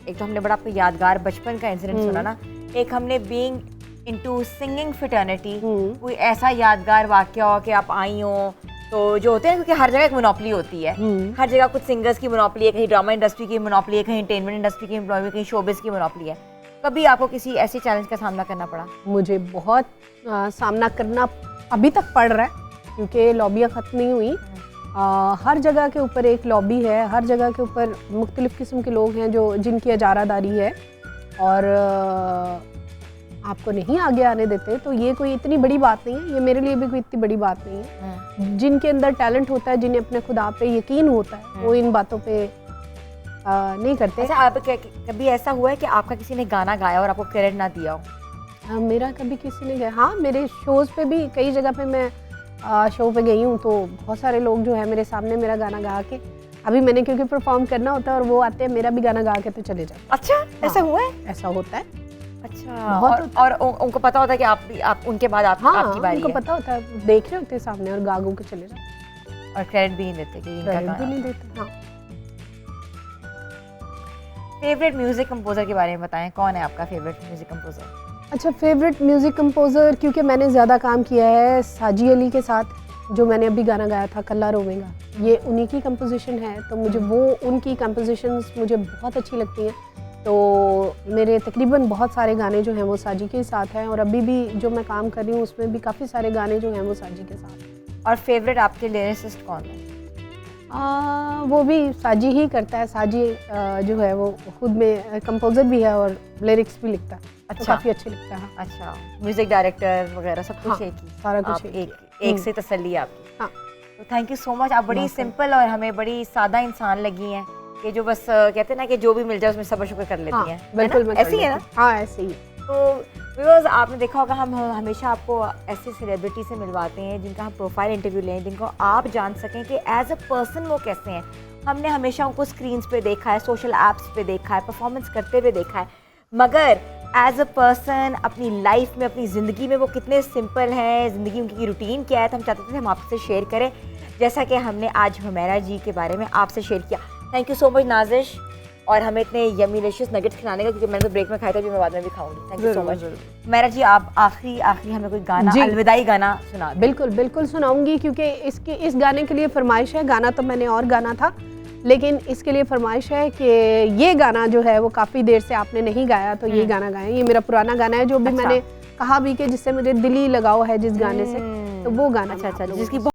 एक तो हमने बड़ा आपको यादगार बचपन का इंसिडेंट सुना ना, एक हमने बीइंग इनटू सिंगिंग फ्रेटर्निटी कोई ऐसा यादगार वाक़या हो कि आप आई हो, तो जो होते हैं क्योंकि हर जगह एक मोनोपोली होती है, हर जगह कुछ सिंगर्स की मोनोपोली है, कहीं ड्रामा इंडस्ट्री की मोनोपोली है, कहीं एंटरटेनमेंट इंडस्ट्री की मोनोपोली है, कहीं शोबिज़ की मोनोपोली है। कभी आपको किसी ऐसे चैलेंज का सामना करना पड़ा? मुझे बहुत सामना करना अभी तक पड़ रहा है, क्योंकि लॉबियाँ ख़त्म नहीं हुई। हर जगह के ऊपर एक लॉबी है, हर जगह के ऊपर मुख्तलिफ़ किस्म के लोग हैं जो जिनकी इजारादारी है। और आपको नहीं आगे आने देते, तो ये कोई इतनी बड़ी बात नहीं है, ये मेरे लिए भी कोई इतनी बड़ी बात नहीं है। जिनके अंदर टैलेंट होता है, जिन्हें अपने खुदा पे यकीन होता है, वो इन बातों पे नहीं करते। अच्छा, आप कभी ऐसा हुआ है कि आपका किसी ने गाना गाया और आपको क्रेडिट ना दिया हो? मेरा कभी किसी ने गया, हाँ मेरे शोज़ पे भी कई जगह पे मैं शो पे गई हूँ, तो बहुत सारे लोग जो है मेरे सामने मेरा गाना गा के, अभी मैंने क्योंकि परफॉर्म करना होता है और वो आते हैं मेरा भी गाना गा के तो चले जाते हैं। अच्छा, ऐसा हुआ है? ऐसा होता है। अच्छा, बहुत और उनको पता होता है कि आप उनके बाद हाँ, आपकी बारी उनको है, पता होता है, देख रहे होते हैं सामने और गा के चले जाते हैं, और क्रेडिट भी नहीं देते कि इनका क्रेडिट भी गाना। नहीं देते। हाँ, फेवरेट म्यूजिक कंपोजर के बारे में बताएं, कौन है आपका फेवरेट म्यूजिक कंपोजर? अच्छा, फेवरेट म्यूज़िक कंपोज़र, क्योंकि मैंने ज़्यादा काम किया है साजी अली के साथ, जो मैंने अभी गाना गाया था कल्ला रोवेगा, ये उन्हीं की कंपोजिशन है, तो मुझे वो उनकी कंपोजिशंस मुझे बहुत अच्छी लगती हैं। तो मेरे तकरीबन बहुत सारे गाने जो हैं वो साजी के साथ हैं, और अभी भी जो मैं काम कर रही हूँ उसमें भी काफ़ी सारे गाने जो हैं वो साजी के साथ हैं। और फेवरेट आपके लिरिसिस्ट कौन है? वो भी साजी ही करता है। साजी जो है वो खुद में कंपोज़र भी है और लिरिक्स भी लिखता है। अच्छा। काफ़ी अच्छे लिखता है। अच्छा, म्यूजिक डायरेक्टर वगैरह सब कुछ हाँ, एक ही? सारा कुछ आप एक ही। एक से तसल्ली है आपकी। हाँ। तो थैंक यू सो मच, आप बड़ी वेलकम। सिंपल और हमें बड़ी सादा इंसान लगी हैं, कि जो बस कहते हैं ना कि जो भी मिल जाए उसमें सब्र शुक्र कर लेती हाँ, हैं, बिल्कुल है ना? मैं कर ऐसी है ना? लेती हूँ। हाँ, ऐसे ही। तो व्यूअर्स, आपने देखा होगा हम हमेशा आपको ऐसे सेलिब्रिटी से मिलवाते हैं जिनका हम प्रोफाइल इंटरव्यू लें, जिनको आप जान सकें कि एज अ पर्सन वो कैसे हैं। हमने हमेशा उनको स्क्रीन्स पे देखा है, सोशल ऐप्स पे देखा है, परफॉर्मेंस करते हुए देखा है, मगर एज अ पर्सन अपनी लाइफ में, अपनी ज़िंदगी में वो कितने सिंपल हैं, ज़िंदगी उनकी रूटीन क्या है, तो हम चाहते थे हम आपसे शेयर करें, जैसा कि हमने आज हुमैरा जी के बारे में आपसे शेयर किया। Thank you so much Nazish, और हमें इतने यमी डिलीशियस नगेट्स खिलाने का, क्योंकि मैंने तो ब्रेक में खाया था, भी मैं बाद में भी खाऊंगी। Thank you so much. Humaira ji, आप आखिरी हमें कोई गाना, जी। अलविदाई गाना सुना दें। बिल्कुल बिल्कुल सुनाऊंगी, क्योंकि इस गाने के लिए फरमाइश है। गाना तो मैंने और गाना था, लेकिन इसके लिए फरमाइश है कि ये गाना जो है वो काफ़ी देर से आपने नहीं गाया, तो ये गाना गाएं। ये मेरा पुराना गाना है, जो भी अच्छा। मैंने कहा भी कि जिससे मुझे दिली लगाव है जिस गाने से, तो वो गाना अच्छा मैं अच्छा, आप लोगों जिसकी को